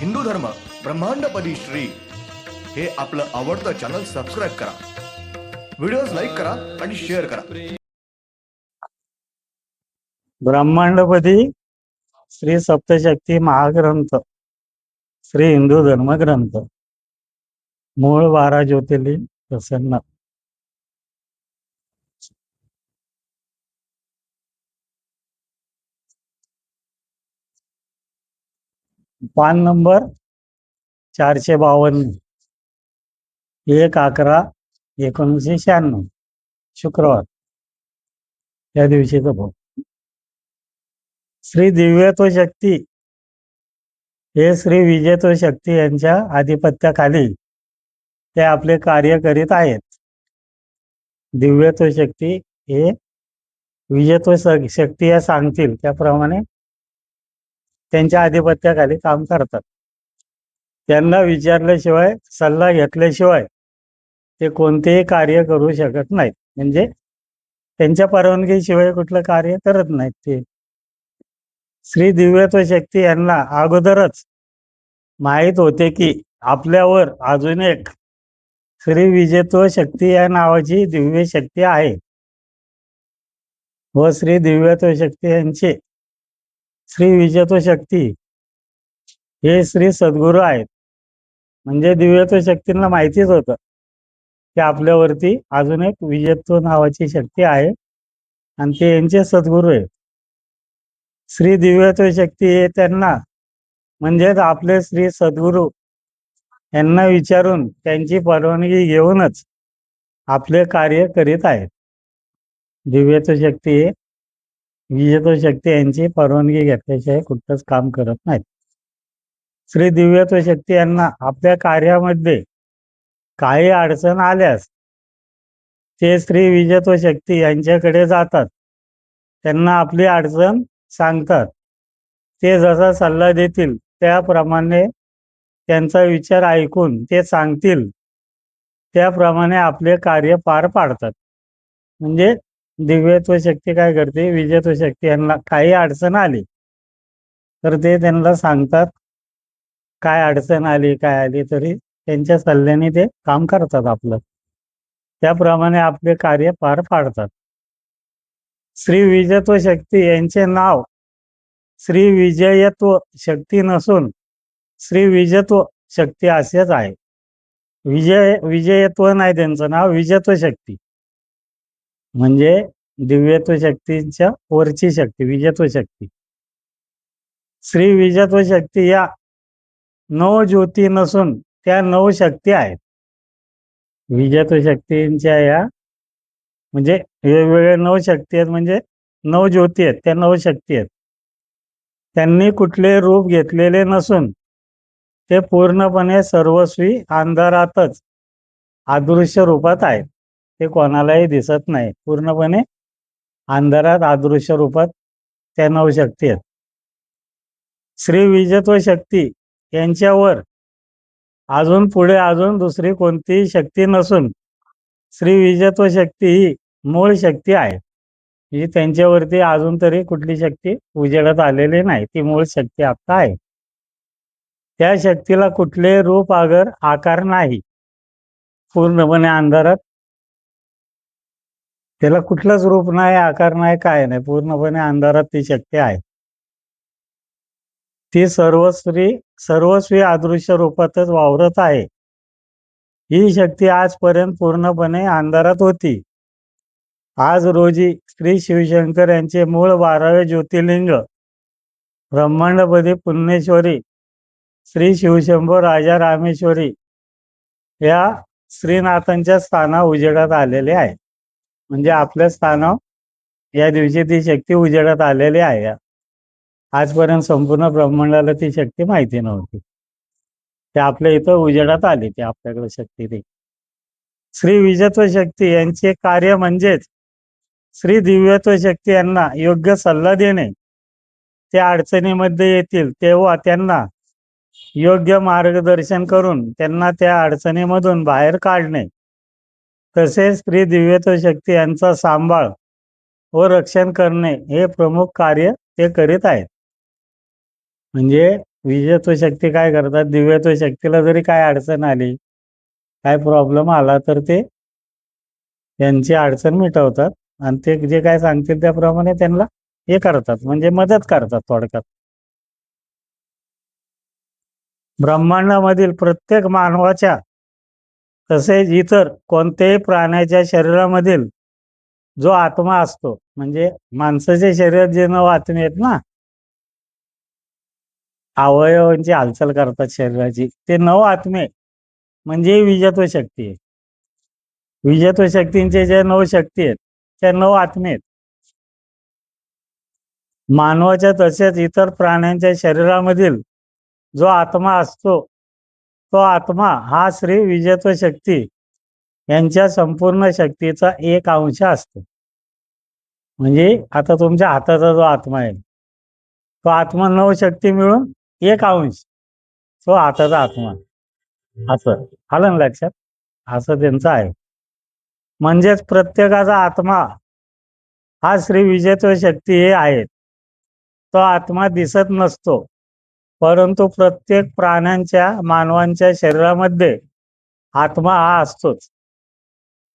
हिंदू धर्म ब्रह्मांडपदी श्री हे आपलं आवडतं चॅनल सबस्क्राईब करा, व्हिडिओज लाईक करा आणि शेअर करा. ब्रह्मांडपदी श्री सप्तशक्ती महाग्रंथ, श्री हिंदू धर्मग्रंथ, मूळ 12 ज्योतिर्लिंग प्रसन्न. पान नंबर 452, 1/11/1996, शुक्रवार या दिवशीचा भाव. श्री दिव्यत्व शक्ती हे श्री विजयत्व शक्ती यांच्या आधिपत्याखाली ते आपले कार्य करीत आहेत. दिव्यत्व शक्ती हे विजयत्व शक्ती या सांगतील त्याप्रमाणे त्यांच्या आधिपत्याखाली काम करतात. त्यांना विचारल्याशिवाय, सल्ला घेतल्याशिवाय ते कोणतेही कार्य करू शकत नाहीत. म्हणजे त्यांच्या परवानगीशिवाय कुठलं कार्य करत नाहीत ते. श्री दिव्यत्व शक्ती यांना अगोदरच माहीत होते की आपल्यावर अजून एक श्री विजयत्व शक्ती या नावाची दिव्य शक्ती आहे व श्री दिव्यत्व शक्ती यांचे श्री विजयत्व शक्ती हे श्री सद्गुरू आहेत. म्हणजे दिव्यत्व शक्तींना माहितीच होतं की आपल्यावरती अजून एक विजयत्व नावाची शक्ती आहे आणि ते यांचे सद्गुरू आहेत. श्री दिव्यत्व शक्ती हे त्यांना म्हणजेच आपले श्री सद्गुरू यांना विचारून त्यांची परवानगी घेऊनच आपले कार्य करीत आहेत. दिव्यत्व शक्ती हे विजयत्व शक्ती यांची परवानगी घेतल्याशिवाय कुठलंच काम करत नाहीत. श्री दिव्यत्व शक्ती यांना आपल्या कार्यामध्ये काही अडचण आल्यास ते श्री विजयत्व शक्ती यांच्याकडे जातात. त्यांना आपली अडचण सांगतात. ते जसा सल्ला देतील त्याप्रमाणे त्यांचा विचार ऐकून ते सांगतील त्याप्रमाणे आपले कार्य पार पाडतात. म्हणजे दिव्यत्व शक्ती काय करते, विजयत्व शक्ती यांना काही अडचण आली तर ते त्यांना सांगतात. काय अडचण आली, काय आली तरी त्यांच्या सल्ल्याने ते काम करतात आपलं. त्याप्रमाणे आपले कार्य पार पाडतात. श्री विजयत्व शक्ती यांचे नाव श्री विजयत्व शक्ती नसून श्री विजयत्व शक्ती असेच आहे. विजयत्व नाही त्यांचं नाव, विजयत्व शक्ती म्हणजे दिव्यत्व शक्तीच्या वरची शक्ती विजयत्व शक्ती. श्री विजयत्व शक्ती या 9 ज्योती नसून त्या 9 शक्ती आहेत. विजयत्व शक्तींच्या या म्हणजे वेगवेगळ्या 9 शक्ती आहेत, म्हणजे 9 ज्योती आहेत, त्या 9 शक्ती आहेत. त्यांनी कुठले रूप घेतलेले नसून ते पूर्णपणे सर्वस्वी अंधारातच अदृश्य रूपात आहेत. ते कोणालाही दिसत नाही. पूर्णपणे अंधारात अदृश्य रूपात त्या 9 शक्ती आहेत. श्री विजयत्व शक्ती यांच्यावर अजून पुढे अजून दुसरी कोणतीही शक्ती नसून श्री विजयत्व शक्ती ही मूळ शक्ती आहे. म्हणजे त्यांच्यावरती अजून तरी कुठली शक्ती उजेडात आलेली नाही. ती मूळ शक्ती आता आहे. त्या शक्तीला कुठले रूप आकार नाही. पूर्णपणे अंधारात त्याला कुठलंच रूप नाही, आकार नाही, काय नाही. पूर्णपणे अंधारात ती शक्ती आहे. ती सर्वस्वी अदृश्य रूपातच वावरत आहे. ही शक्ती आजपर्यंत पूर्णपणे अंधारात होती. आज रोजी श्री शिवशंकर यांचे मूळ 12वे ज्योतिर्लिंग ब्रह्मांडपदी पुण्येश्वरी श्री शिवशंभो राजा रामेश्वरी या श्रीनाथांच्या स्थाना उजेडात आलेले आहे. म्हणजे आपल्या स्थानावर या दिवशी ती शक्ती उजेडात आलेली आहे. आजपर्यंत संपूर्ण ब्रह्मांडाला ती शक्ती माहिती नव्हती. ते आपल्या इथं उजेडात आली. ती आपल्याकडे शक्ती ती श्री विजयत्व शक्ती यांचे कार्य म्हणजेच श्री दिव्यत्व शक्ती यांना योग्य सल्ला देणे. ते अडचणीमध्ये येतील तेव्हा त्यांना योग्य मार्गदर्शन करून त्यांना त्या अडचणीमधून बाहेर काढणे. तसेच श्री दिव्यत्व शक्ती यांचा सांभाळ व रक्षण करणे हे प्रमुख कार्य ते करीत आहेत. म्हणजे विजयत्व शक्ती काय करतात, दिव्यत्व शक्तीला जरी काय अडचण आली, काय प्रॉब्लेम आला, तर ते त्यांची अडचण मिटवतात आणि ते जे काय सांगतील त्याप्रमाणे त्यांना हे करतात, म्हणजे मदत करतात थोडक्यात. ब्रह्मांडामधील प्रत्येक मानवाच्या तसेच इतर कोणत्याही प्राण्याच्या शरीरामधील जो आत्मा असतो, म्हणजे माणसाच्या शरीरात जे 9 आत्मे आहेत ना, अवयवांची हालचाल करतात शरीराची, ते 9 आत्मे म्हणजे विजयत्व शक्ती आहे. विजयत्व शक्तींचे जे 9 शक्ती आहेत त्या 9 आत्मे आहेत. मानवाच्या तसेच इतर प्राण्यांच्या शरीरामधील जो आत्मा असतो, तो आत्मा हा श्री विजयत्व शक्ती यांच्या संपूर्ण शक्तीचा एक अंश असतो. म्हणजे आता तुमच्या हाताचा जो आत्मा आहे, तो आत्मा 9 शक्ती मिळून एक अंश, तो हाताचा आत्मा. असं आलं ना लक्षात? असं त्यांचं आहे. म्हणजेच प्रत्येकाचा आत्मा हा श्री विजयत्व शक्ती हे आहेत. तो आत्मा दिसत नसतो, परंतु प्रत्येक प्राण्यांच्या, मानवांच्या शरीरामध्ये आत्मा हा असतोच.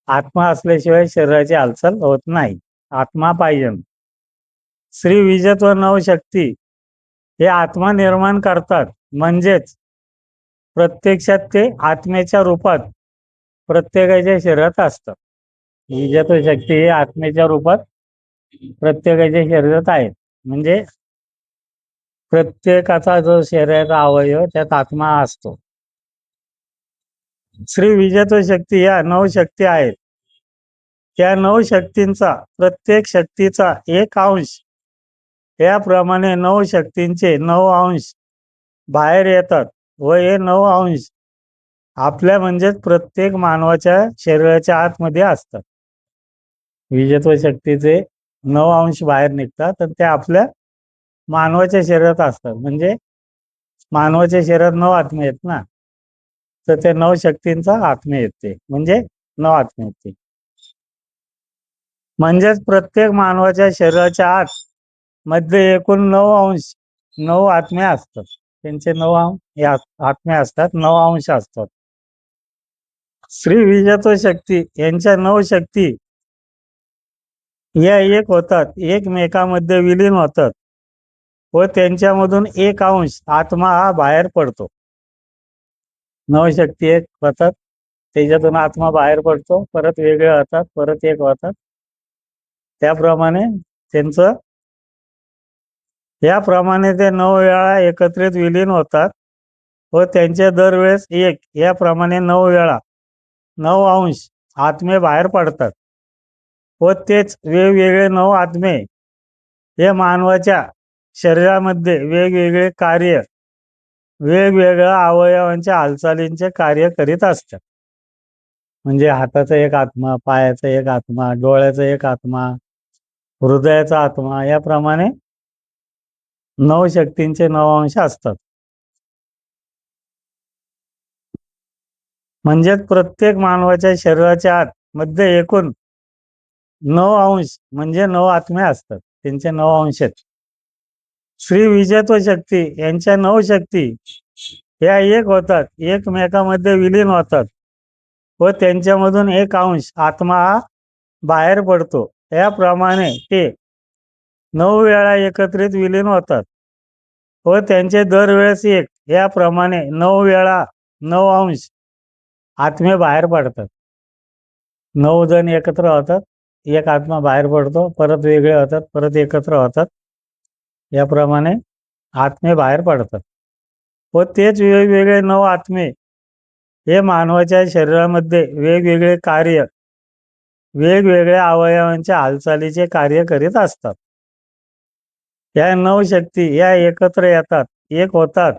आत्मा असल्याशिवाय शरीराची हालचाल होत नाही. आत्मा पाहिजे. श्री विजयत्व 9 शक्ती हे आत्मा निर्माण करतात, म्हणजेच प्रत्यक्षात ते आत्म्याच्या रूपात प्रत्येकाच्या शरीरात असतात. विजयत्व शक्ती हे आत्म्याच्या रूपात प्रत्येकाच्या शरीरात आहेत. म्हणजे प्रत्येकाचा जो शरीराचा अवयव त्यात आत्मा असतो. श्री विजयत्व शक्ती या 9 शक्ती आहेत. त्या 9 शक्तींचा प्रत्येक शक्तीचा एक अंश, याप्रमाणे 9 शक्तींचे 9 अंश बाहेर येतात व हे 9 अंश आपल्या म्हणजेच प्रत्येक मानवाच्या शरीराच्या आतमध्ये असतात. विजयत्व शक्तीचे 9 अंश बाहेर निघतात आणि ते आपल्या मानवाच्या शरीरात असतात. म्हणजे मानवाच्या शरीरात 9 आत्मे आहेत ना, तर त्या 9 शक्तींचा आत्मे येते, म्हणजे 9 आत्मे येते. म्हणजेच प्रत्येक मानवाच्या शरीराच्या आत मध्ये एकूण 9 अंश, 9 आत्मे असतात. त्यांचे 9 आत्मे असतात, 9 अंश असतात. श्री विजयत्व शक्ती यांच्या 9 शक्ती या एक होतात, एकमेकांमध्ये विलीन होतात व त्यांच्यामधून एक अंश आत्मा हा बाहेर पडतो. 9 शक्ती एक होतात, त्याच्यातून आत्मा बाहेर पडतो, परत वेगळे होतात, परत एक होतात. त्याप्रमाणे त्यांचं याप्रमाणे ते 9 वेळा एकत्रित विलीन होतात व त्यांचे दरवेळेस एक, याप्रमाणे 9 वेळा 9 अंश आत्मे बाहेर पडतात व तेच वेगवेगळे 9 आत्मे हे मानवाच्या शरीरामध्ये वेगवेगळे कार्य, वेगवेगळ्या अवयवांच्या हालचालींचे कार्य करीत असतात. म्हणजे हाताचा एक आत्मा, पायाचा एक आत्मा, डोळ्याचा एक आत्मा, हृदयाचा आत्मा, याप्रमाणे 9 शक्तींचे 9 अंश असतात. म्हणजेच प्रत्येक मानवाच्या शरीराच्या आत मध्ये एकूण 9 अंश म्हणजे 9 आत्मे असतात, त्यांचे 9 अंश आहेत. श्री विजयत्व शक्ती यांच्या 9 शक्ती या एक होतात, एकमेकांमध्ये विलीन होतात व त्यांच्यामधून एक अंश आत्मा हा बाहेर पडतो. याप्रमाणे ते 9 वेळा एकत्रित विलीन होतात व त्यांचे दरवेळेस एक, याप्रमाणे 9 वेळा 9 अंश आत्मे बाहेर पडतात. 9 जण एकत्र होतात, एक आत्मा बाहेर पडतो, परत वेगळे होतात, परत एकत्र होतात. याप्रमाणे आत्मे बाहेर पडतात व तेच वेगवेगळे 9 आत्मे हे मानवाच्या शरीरामध्ये वेगवेगळे कार्य, वेगवेगळ्या अवयवांच्या हालचालीचे कार्य करीत असतात. या 9 शक्ती या एकत्र येतात, एक होतात.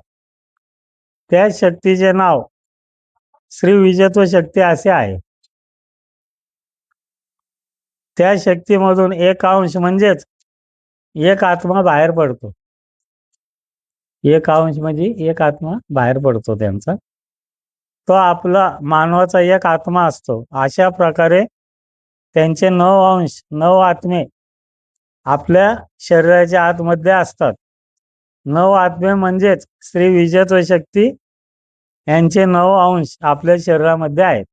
त्या शक्तीचे नाव श्री विजयत्व शक्ती असे आहे. त्या शक्तीमधून एक अंश म्हणजेच एक आत्मा बाहेर पडतो. एक अंश म्हणजे एक आत्मा बाहेर पडतो त्यांचा, तो आपला मानवाचा एक आत्मा असतो. अशा प्रकारे त्यांचे 9 अंश, 9 आत्मे आपल्या शरीराच्या आतमध्ये असतात नऊ आत्मे म्हणजेच श्री विजयत्व शक्ती यांचे 9 अंश आपल्या शरीरामध्ये आहेत.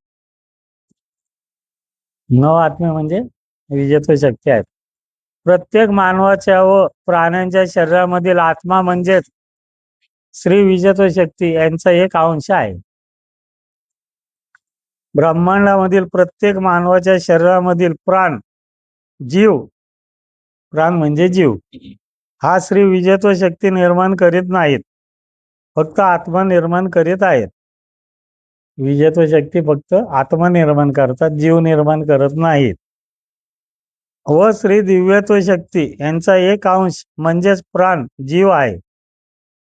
9 आत्मे म्हणजे विजयत्व शक्ती आहेत. प्रत्येक मानवाच्या व प्राण्यांच्या शरीरामधील आत्मा म्हणजेच श्री विजयत्व शक्ती यांचा एक अंश आहे. ब्रह्मांडामधील प्रत्येक मानवाच्या शरीरामधील प्राण म्हणजे जीव हा श्री विजयत्व शक्ती निर्माण करीत नाहीत, फक्त आत्मा निर्माण करीत आहेत. विजयत्व शक्ती फक्त आत्मा निर्माण करतात, जीव निर्माण करत नाहीत. व श्री दिव्यत्व शक्ती यांचा एक अंश म्हणजेच प्राण जीव आहे.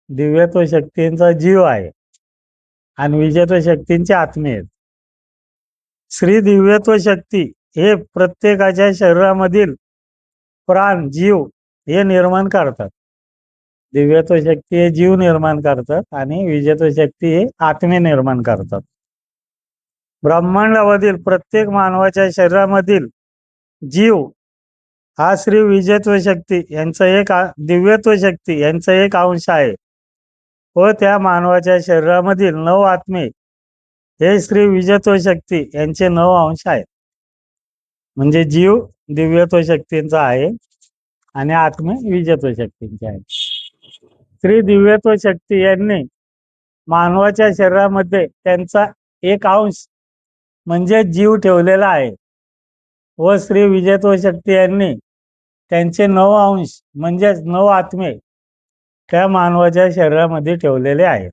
दिव्यत्व शक्तींचा जीव आहे आणि विजयत्व शक्तींचे आत्मे आहेत. श्री दिव्यत्व शक्ती हे प्रत्येकाच्या शरीरामधील प्राण जीव हे निर्माण करतात. दिव्यत्व शक्ती हे जीव निर्माण करतात आणि विजयत्व शक्ती हे आत्मे निर्माण करतात. ब्रह्मांडामधील प्रत्येक मानवाच्या शरीरामधील जीव हा श्री विजयत्व शक्ती यांचा एक दिव्यत्व शक्ती यांचा एक अंश आहे व त्या मानवाच्या शरीरामधील 9 आत्मे हे श्री विजयत्व शक्ती यांचे 9 अंश आहेत. म्हणजे जीव दिव्यत्व शक्तींचा आहे आणि आत्मे विजयत्व शक्तींचे आहेत. श्री दिव्यत्व शक्ती यांनी मानवाच्या शरीरामध्ये त्यांचा एक अंश म्हणजे जीव ठेवलेला आहे व श्री विजयत्व शक्ती यांनी त्यांचे 9 अंश म्हणजेच 9 आत्मे त्या मानवाच्या शरीरामध्ये ठेवलेले आहेत.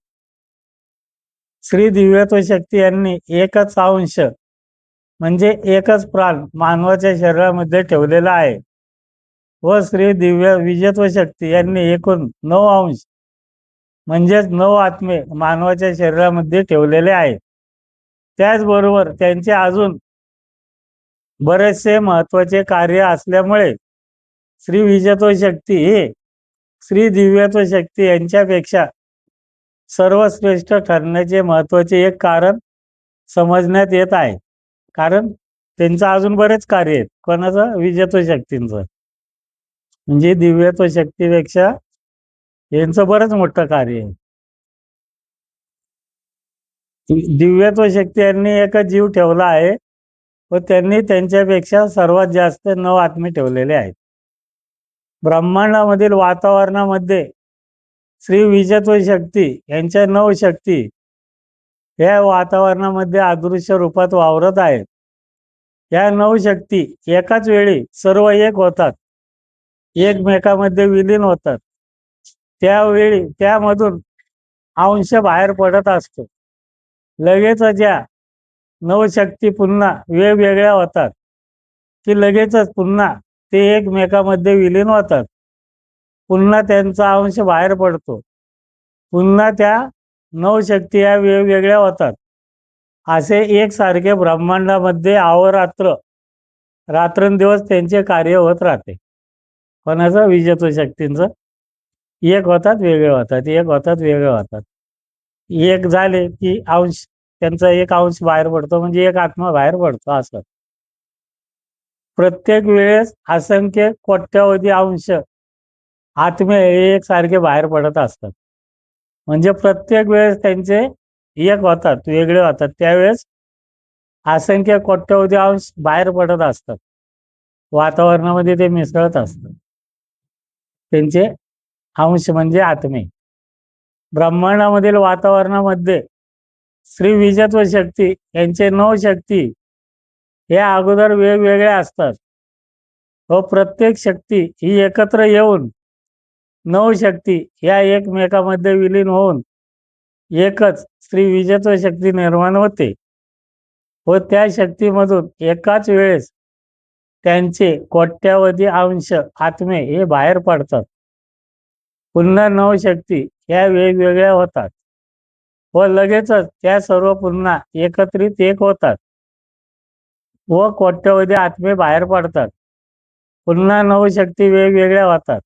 श्री दिव्यत्व शक्ती यांनी एकच अंश म्हणजे एकच प्राण मानवाच्या शरीरामध्ये ठेवलेला आहे व श्री दिव्य विजयत्व शक्ती यांनी एकूण 9 अंश म्हणजेच 9 आत्मे मानवाच्या शरीरामध्ये ठेवलेले आहेत. त्याचबरोबर त्यांचे अजून बरेचसे महत्वाचे कार्य असल्यामुळे श्री विजयत्व शक्ती हे श्री दिव्यत्व शक्ती यांच्यापेक्षा सर्वश्रेष्ठ ठरण्याचे महत्वाचे एक कारण समजण्यात येत आहे. कारण त्यांचं अजून बरेच कार्य आहेत. कोणाचं? विजयत्व शक्तींचं. म्हणजे दिव्यत्व शक्तीपेक्षा यांचं बरंच मोठं कार्य आहे. दिव्यत्व शक्ती यांनी एकच जीव ठेवला आहे व त्यांनी त्यांच्यापेक्षा सर्वात जास्त 9 आत्मे ठेवलेले आहेत. ब्रह्मांडामधील वातावरणामध्ये श्री विजयत्व शक्ती यांच्या 9 शक्ती या वातावरणामध्ये अदृश्य रूपात वावरत आहेत. या 9 शक्ती एकाच वेळी सर्व एक होतात, एकमेकांमध्ये विलीन होतात. त्यावेळी त्यामधून अंश बाहेर पडत असतो. लगेच ज्या 9 शक्ती पुन्हा वेगवेगळ्या होतात की लगेचच पुन्हा ते एकमेकांमध्ये विलीन होतात. पुन्हा त्यांचा अंश बाहेर पडतो. पुन्हा त्या 9 शक्ती या वेगवेगळ्या होतात. असे एकसारखे ब्रह्मांडामध्ये अहोरात्र रात्रंदिवस त्यांचे कार्य होत राहते. कोणाचं? विजयत्व शक्तींचं. एक होतात वेगळे होतात, एक होतात वेगळे होतात. एक झाले की अंश त्यांचा एक अंश बाहेर पडतो म्हणजे एक आत्मा बाहेर पडतो. असं प्रत्येक वेळेस असंख्य कोट्यावधी अंश आत्मे एकसारखे बाहेर पडत असतात. म्हणजे प्रत्येक वेळेस त्यांचे एक होतात, वेगळे होतात. त्यावेळेस असंख्य कोट्यावधी अंश बाहेर पडत असतात. वातावरणामध्ये ते मिसळत असतात. त्यांचे अंश म्हणजे आत्मे. ब्रह्मांडामधील वातावरणामध्ये श्री विजयत्व शक्ती यांचे 9 शक्ती या अगोदर वेगवेगळ्या असतात व प्रत्येक शक्ती ही एकत्र येऊन 9 शक्ती या एकमेकांमध्ये विलीन होऊन एकच श्री विजयत्व शक्ती निर्माण होते व त्या शक्तीमधून एकाच वेळेस त्यांचे कोट्यावधी अंश आत्मे हे बाहेर पडतात. पुन्हा 9 शक्ती या वेगवेगळ्या होतात व लगेचच त्या सर्व पुन्हा एकत्रित एक होतात व कोट्यावधी आत्मे बाहेर पडतात. पुन्हा 9 शक्ती वेगवेगळ्या होतात.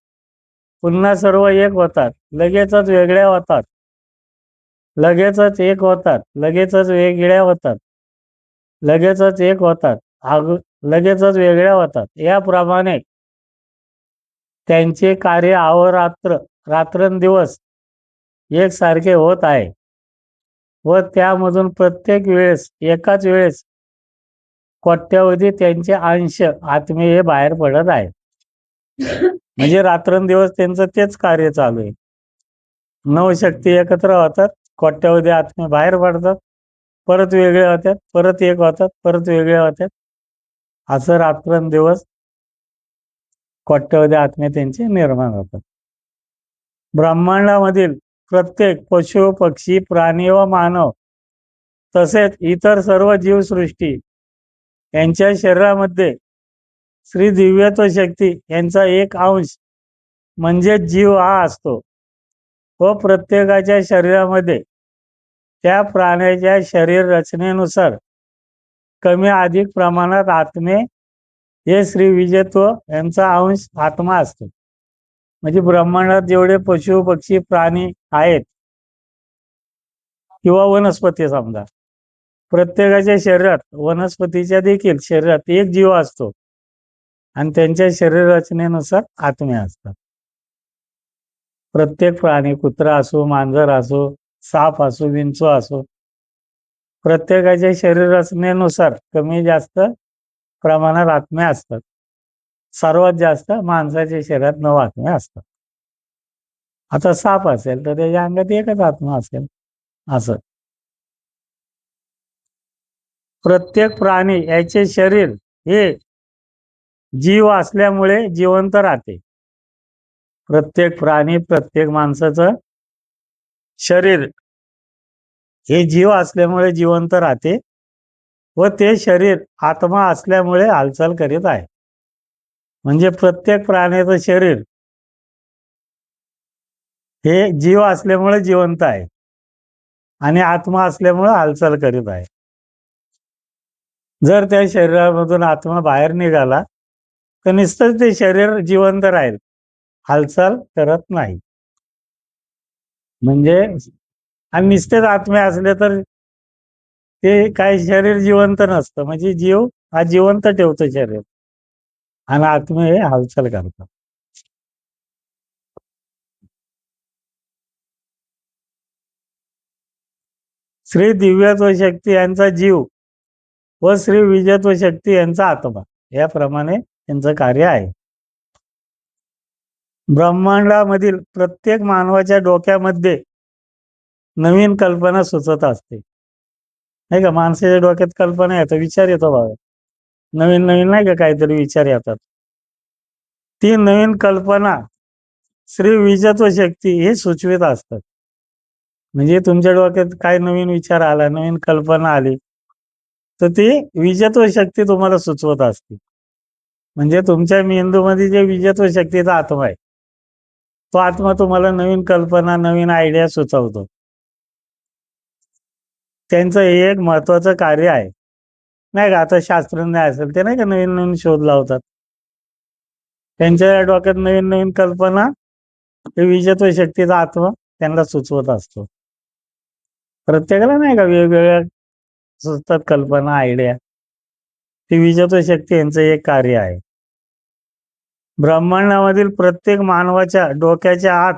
पुन्हा सर्व एक होतात. लगेचच वेगळ्या होतात. लगेचच एक होतात. लगेचच वेगळ्या होतात. लगेचच एक होतात. लगेचच वेगळ्या होतात. याप्रमाणे त्यांचे कार्य अहोरात्र रात्रंदिवस एकसारखे होत आहे व त्यामधून प्रत्येक वेळेस एकाच वेळेस कोट्यावधी त्यांचे अंश आत्मे हे बाहेर पडत आहेत. म्हणजे रात्रंदिवस त्यांचं तेच कार्य चालू आहे. 9 शक्ती एकत्र होतात, कोट्यावधी आत्मे बाहेर पडतात, परत वेगळे होतात, परत एक होतात, परत वेगळे होतात. असं रात्रंदिवस कोट्यावधी आत्मे त्यांचे निर्माण होतात. ब्रह्मांडामधील प्रत्येक पशु, पक्षी, प्राणी व मानव तसेच इतर सर्व जीवसृष्टी यांच्या शरीरामध्ये श्री दिव्यत्व शक्ती यांचा एक अंश म्हणजे जीव हा असतो व प्रत्येकाच्या शरीरामध्ये त्या प्राण्याच्या शरीर रचनेनुसार कमी अधिक प्रमाणात आत्मे हे श्री विजयत्व यांचा अंश आत्मा असतो. म्हणजे ब्रह्मांडात जेवढे पशु पक्षी प्राणी आहेत किंवा वनस्पती समजा, प्रत्येकाच्या शरीरात वनस्पतीच्या देखील शरीरात एक जीव असतो आणि त्यांच्या शरीर रचनेनुसार आत्मे असतात. प्रत्येक प्राणी, कुत्रा असो, मांजर असो, साप असो, विंचू असो, प्रत्येकाच्या शरीर रचनेनुसार कमी जास्त प्रमाणात आत्मे असतात. सर्वात जास्त माणसाच्या शरीरात 9 आत्मे असतात. आता साप असेल तर त्याच्या अंगात एकच आत्मा असेल. असं प्रत्येक प्राणी याचे शरीर हे जीव असल्यामुळे जिवंत राहते. प्रत्येक प्राणी, प्रत्येक माणसाचं शरीर हे जीव असल्यामुळे जिवंत राहते व ते शरीर आत्मा असल्यामुळे हालचाल करीत आहे. म्हणजे प्रत्येक प्राण्याचं शरीर हे जीव असल्यामुळे जिवंत आहे आणि आत्मा असल्यामुळे हालचाल करीत आहे. जर त्या शरीरामधून आत्मा बाहेर निघाला तर नुसतंच ते शरीर जिवंत राहील, हालचाल करत नाही. म्हणजे आणि नुसतेच आत्मे असले तर ते काही शरीर जिवंत नसतं. म्हणजे जीव हा जिवंत ठेवतो शरीर आणि आत्मे हे हालचाल करतात. श्री दिव्यत्व शक्ती यांचा जीव व श्री विजयत्व शक्ती यांचा आत्मा याप्रमाणे त्यांचं कार्य आहे. ब्रह्मांडामधील प्रत्येक मानवाच्या डोक्यामध्ये नवीन कल्पना सुचत असते, नाही का? माणसाच्या डोक्यात कल्पना येतात, विचार येतो बाबा, नवीन नवीन नाही का काहीतरी विचार येतात. ती नवीन कल्पना श्री विजयत्व शक्ती हे सुचवित असतात. म्हणजे तुमच्या डोक्यात काय नवीन विचार आला, नवीन कल्पना आली तर ती विजयत्व शक्ती तुम्हाला सुचवत असते. म्हणजे तुमच्या मेंदूमध्ये जे विजयत्व शक्तीचा आत्मा आहे तो आत्मा तुम्हाला नवीन कल्पना, नवीन आयडिया सुचवतो. त्यांचं हे एक महत्वाचं कार्य आहे, नाही का? आता शास्त्रज्ञ असेल ते नाही का नवीन नवीन शोध लावतात, त्यांच्या डोक्यात नवीन नवीन कल्पना हे विजयत्व शक्तीचा आत्मा त्यांना सुचवत असतो. प्रत्येकाला नाही का वेगवेगळ्या सुचतात कल्पना, आयडिया. ती विजयत्व शक्ती यांचं एक कार्य आहे. ब्रह्मांडामधील प्रत्येक मानवाच्या डोक्याच्या आत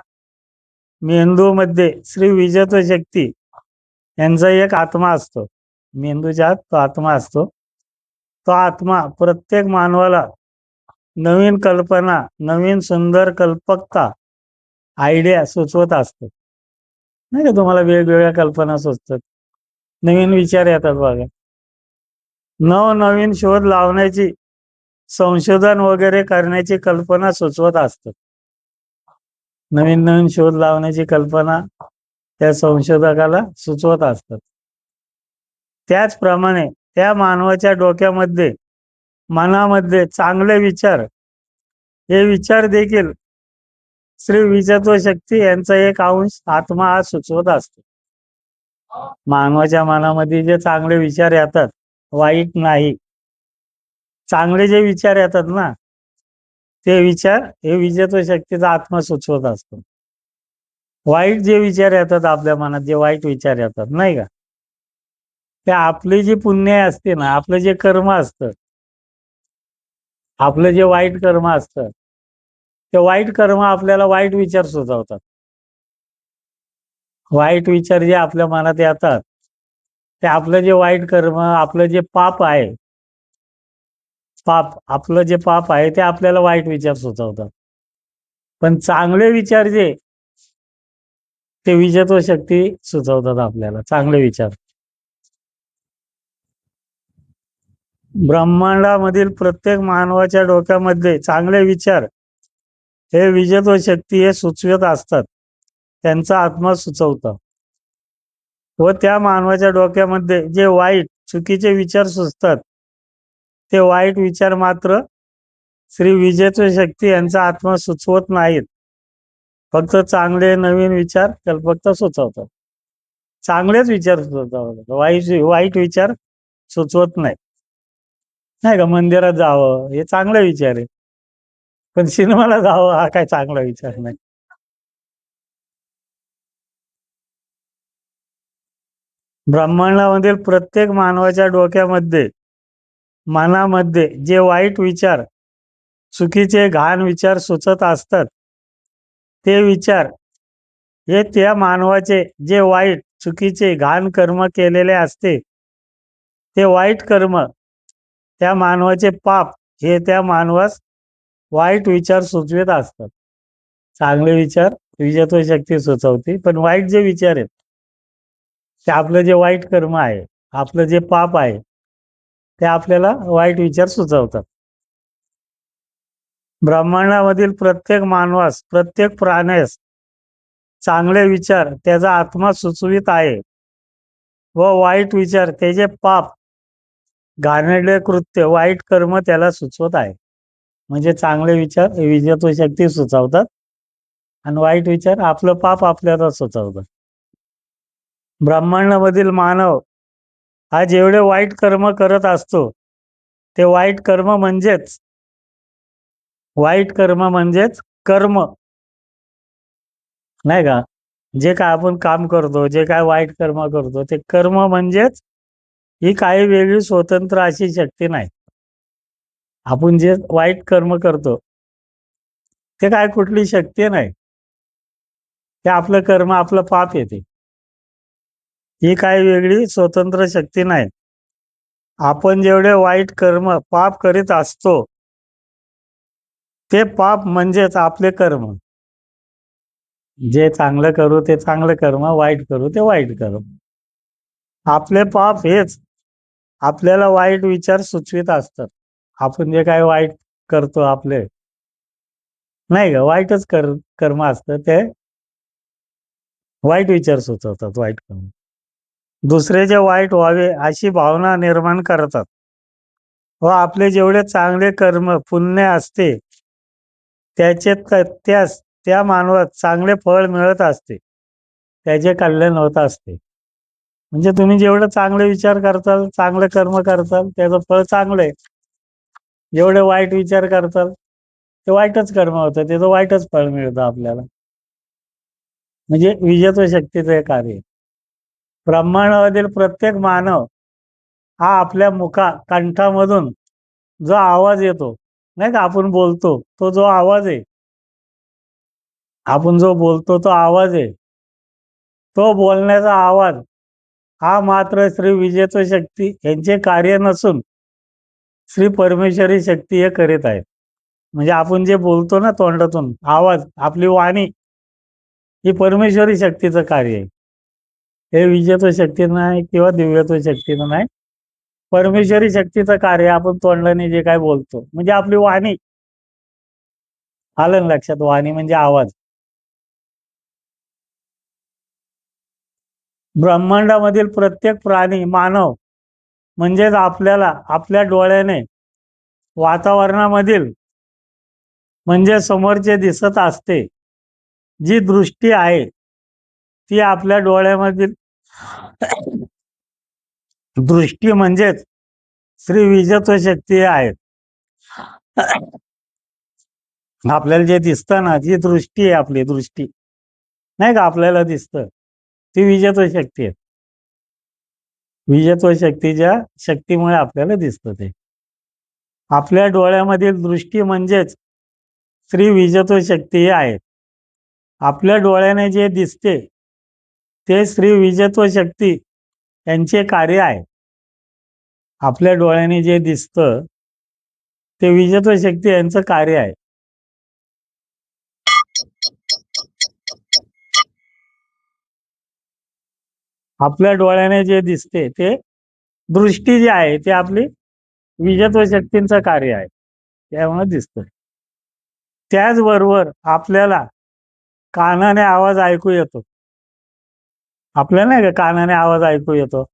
मेंदूमध्ये श्री विजयत्व शक्ती यांचा एक आत्मा असतो. मेंदूच्या आत तो आत्मा असतो. तो आत्मा प्रत्येक मानवाला नवीन कल्पना, नवीन सुंदर कल्पकता, आयडिया सुचवत असतो. नाही का तुम्हाला वेगवेगळ्या कल्पना सुचतात, नवीन विचार येतात बघा. नवनवीन शोध लावण्याची, संशोधन वगैरे करण्याची कल्पना सुचवत असतात. नवीन नवीन शोध लावण्याची कल्पना त्या संशोधकाला सुचवत असतात. त्याचप्रमाणे त्या मानवाच्या डोक्यामध्ये, मनामध्ये चांगले विचार, हे विचार देखील श्री विजयत्व शक्ती यांचा एक अंश आत्मा हा सुचवत असतो. मानवाच्या मनामध्ये जे चांगले विचार येतात, वाईट नाही, चांगले जे विचार येतात ना ते विचार हे विजयत्व शक्तीचा आत्मा सुचवत असतो. वाईट जे विचार येतात आपल्या मनात, जे वाईट विचार येतात नाही का, ते आपली जी पुण्य असते ना, आपलं जे कर्म असतं, आपलं जे वाईट कर्म असतं ते वाईट कर्म आपल्याला वाईट विचार सुचवतात. वाईट विचार जे आपल्या मनात येतात ते आपलं जे वाईट कर्म, आपलं जे पाप आहे, आपलं जे पाप आहे ते आपल्याला वाईट विचार सुचवतात. पण चांगले विचार जे ते विजयत्व शक्ती सुचवतात आपल्याला, चांगले विचार. ब्रह्मांडामधील प्रत्येक मानवाच्या डोक्यामध्ये चांगले विचार हे विजयत्व शक्ती हे सुचवत असतात. त्यांचा आत्मा सुचवतं. व त्या मानवाच्या डोक्यामध्ये जे वाईट चुकीचे विचार सुचतात ते वाईट विचार मात्र श्री विजयत्व शक्ती यांचा आत्मा सुचवत नाहीत. फक्त चांगले नवीन विचार फक्त सुचवतात. चांगलेच विचार सुचवतात, वाईट विचार सुचवत नाही. नाही का, मंदिरात जावं हे चांगला विचार आहे, पण सिनेमाला जावं हा काय चांगला विचार नाही. ब्रह्मांडामधील प्रत्येक मानवाच्या डोक्यामध्ये, मनामध्ये जे वाईट विचार, चुकीचे घाण विचार सुचत असतात ते विचार हे त्या मानवाचे जे वाईट चुकीचे घाण कर्म केलेले असते ते वाईट कर्म, त्या मानवाचे पाप हे त्या मानवास वाईट विचार सुचवित असतात. चांगले विचार विजयत्व शक्ती सुचवते, पण वाईट जे विचार आहेत ते आपलं जे वाईट कर्म आहे, आपलं जे पाप आहे ते आपल्याला वाईट विचार सुचवतात. ब्रह्मांडामधील प्रत्येक मानवास, प्रत्येक प्राण्यास चांगले विचार त्याचा आत्मा सुचवित आहे व वाईट विचार त्याचे पाप, घाणेरडे कृत्य, वाईट कर्म त्याला सुचवत आहे. म्हणजे चांगले विचार विजयत्व शक्ती सुचवतात आणि वाईट विचार आपलं पाप आपल्याला सुचवतात. ब्रह्मांडामधील मानव हा जेवढे वाईट कर्म करत असतो ते वाईट कर्म म्हणजेच कर्म, नाही का. जे काय आपण काम करतो, जे काय वाईट कर्म करतो ते कर्म म्हणजेच ही काही वेगळी स्वतंत्र अशी शक्ती नाही. आपण जे वाईट कर्म करतो ते काय कुठली शक्ती नाही, ते आपलं कर्म, आपलं पाप येते. ही काही वेगळी स्वतंत्र शक्ती नाही. आपण जेवढे वाईट कर्म, पाप करीत असतो ते पाप म्हणजेच आपले कर्म. जे चांगलं करू ते चांगलं कर्म, वाईट करू ते वाईट कर्म. आपले पाप हेच आपल्याला वाईट विचार सुचवित असतात. आपण जे काय वाईट करतो आपले, नाही का, वाईटच कर्म असतं, ते वाईट विचार सुचवतात, वाईट कर्म. दुसरे वाईट व्हावे अशी भावना निर्माण करतात व आपले जेवढे चांगले कर्म, पुण्य असते त्याचे त्या मानवात चांगले फळ मिळत असते, त्याचे कल्याण होत असते. म्हणजे तुम्ही जेवढे चांगले विचार करताल, चांगले कर्म करताल, त्याचं फळ चांगलं आहे. जेवढे वाईट विचार करताल ते वाईटच कर्म होतं, त्याचं वाईटच फळ मिळतं आपल्याला. म्हणजे विजयत्व शक्तीचं हे कार्य आहे. ब्रह्मांडामधील प्रत्येक मानव हा आपल्या कंठामधून जो आवाज येतो, नाही का, आपण बोलतो तो जो आवाज आहे, आपण जो बोलतो तो आवाज आहे, तो बोलण्याचा आवाज हा मात्र श्री विजयत्व शक्ती यांचे कार्य नसून श्री परमेश्वरी शक्ती हे करीत आहे. म्हणजे आपण जे बोलतो ना तोंडातून आवाज, आपली वाणी, ही परमेश्वरी शक्तीचं कार्य आहे. हे विजयत्व शक्तीनं नाही किंवा दिव्यत्व शक्तीनं नाही, परमेश्वरी शक्तीचं कार्य. आपण तोंडाने जे काय बोलतो म्हणजे आपली वाणी. आलं ना लक्षात? वाणी म्हणजे आवाज. ब्रह्मांडामधील प्रत्येक प्राणी, मानव म्हणजेच आपल्याला आपल्या डोळ्याने वातावरणामधील म्हणजे समोरचे दिसत असते जी दृष्टी आहे ती आपल्या डोळ्यामधील दृष्टी म्हणजेच श्री विजयत्व शक्ती आहे. आपल्याला जे दिसतं ना, जी दृष्टी आहे, आपली दृष्टी, नाही का, आपल्याला दिसतं, ती विजयत्व शक्ती आहे. विजयत्व शक्तीच्या शक्तीमुळे आपल्याला दिसतं ते. आपल्या डोळ्यामधील दृष्टी म्हणजेच श्री विजतो शक्ती हे आहेत. आपल्या डोळ्याने जे दिसते ते श्री विजत्व शक्ती यांचे कार्य आहे. आपल्या डोळ्याने जे दिसतं ते विजत्व शक्ती यांचं कार्य आहे. आपल्या डोळ्याने जे दिसते ते दृष्टी जी आहे ते आपली विजत्व शक्तींचं कार्य आहे, त्यामुळे दिसतं. त्याचबरोबर आपल्याला कानाने आवाज ऐकू येतो. आपल्याला नाही का कानाने आवाज ऐकू येतो.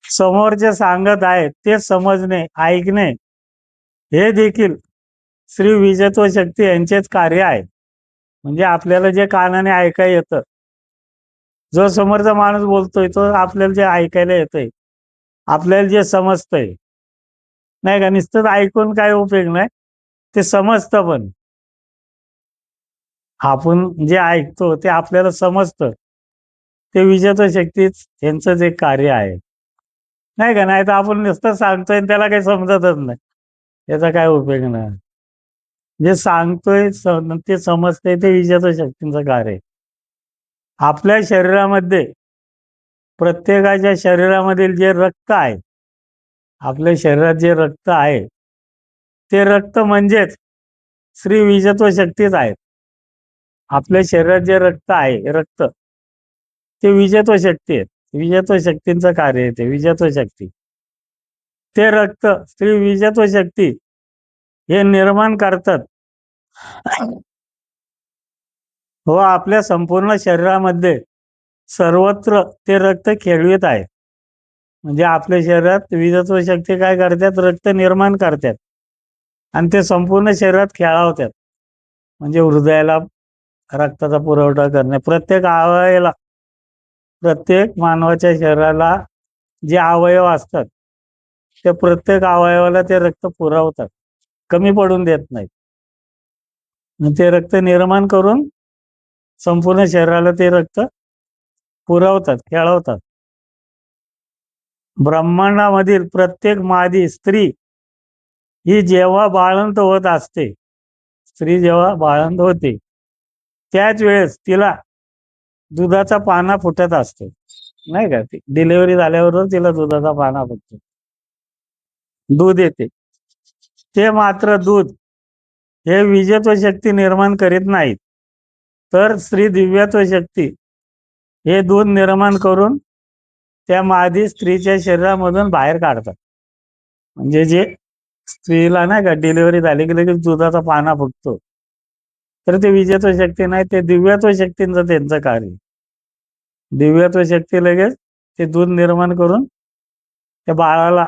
समोरचे सांगत आहेत ते समजणे, ऐकणे हे देखील श्री विजत्व शक्ती यांचेच कार्य आहे. म्हणजे आपल्याला जे कानाने ऐकायला येतं, जो समोरचा माणूस बोलतोय तो आपल्याला जे ऐकायला येतंय, आपल्याला जे समजतंय, नाही का, नुसतं ऐकून काय उपयोग नाही, ते समजतं पण. आपण जे ऐकतो ते आपल्याला समजतं, ते विजत्व शक्तीच यांचंच एक कार्य आहे, नाही का. नाही तर आपण नुसतं सांगतोय त्याला काही समजतच नाही, याचा काय उपयोग नाही. जे सांगतोय ते समजतंय ते विजत्व शक्तींचं कार्य आहे. आपल्या शरीरामध्ये, प्रत्येकाच्या शरीरामधील जे रक्त आहे, आपल्या शरीरात जे रक्त आहे ते रक्त म्हणजेच श्री विजत्व शक्तीच आहेत. आपल्या शरीरात जे रक्त आहे, रक्त, ते विजत्व शक्ती आहेत. विजत्व शक्तींचं कार्य आहे ते विजत्व शक्ती. ते रक्त श्री विजत्व शक्ती हे निर्माण करतात व आपल्या संपूर्ण शरीरामध्ये सर्वत्र ते रक्त खेळवीत आहे. म्हणजे आपल्या शरीरात विजत्व शक्ती काय करतात, रक्त निर्माण करतात आणि ते संपूर्ण शरीरात खेळावतात. म्हणजे हृदयाला रक्ताचा पुरवठा करणे, प्रत्येक अवयवाला, प्रत्येक मानवाच्या शरीराला जे अवयव असतात ते प्रत्येक अवयवाला ते रक्त पुरवतात, कमी पडून देत नाहीत. ते रक्त निर्माण करून संपूर्ण शरीराला ते रक्त पुरवतात, खेळवतात. ब्रह्मांडामधील प्रत्येक मादी स्त्री ही जेव्हा बाळंत होत असते, स्त्री जेव्हा बाळंत होते त्याच वेळेस तिला दुधाचा पाना फुटत असतो, नाही का. ती डिलिव्हरी झाल्यावर तिला दुधाचा पाना फुटतो, दूध येते. ते मात्र दूध हे विजत्व शक्ती निर्माण करीत नाहीत, तर श्री दिव्यत्व शक्ती हे दूध निर्माण करून त्या मादी स्त्रीच्या शरीरामधून बाहेर काढतात. म्हणजे जे स्त्रीला नाही का डिलिव्हरी झाली की लगेच दुधाचा पाना फुटतो, तर ते विजत्व शक्ती नाही, ते दिव्यत्व शक्तींचं त्यांचं कार्य. दिव्यत्व शक्ती लगेच ते दूध निर्माण करून त्या बाळाला,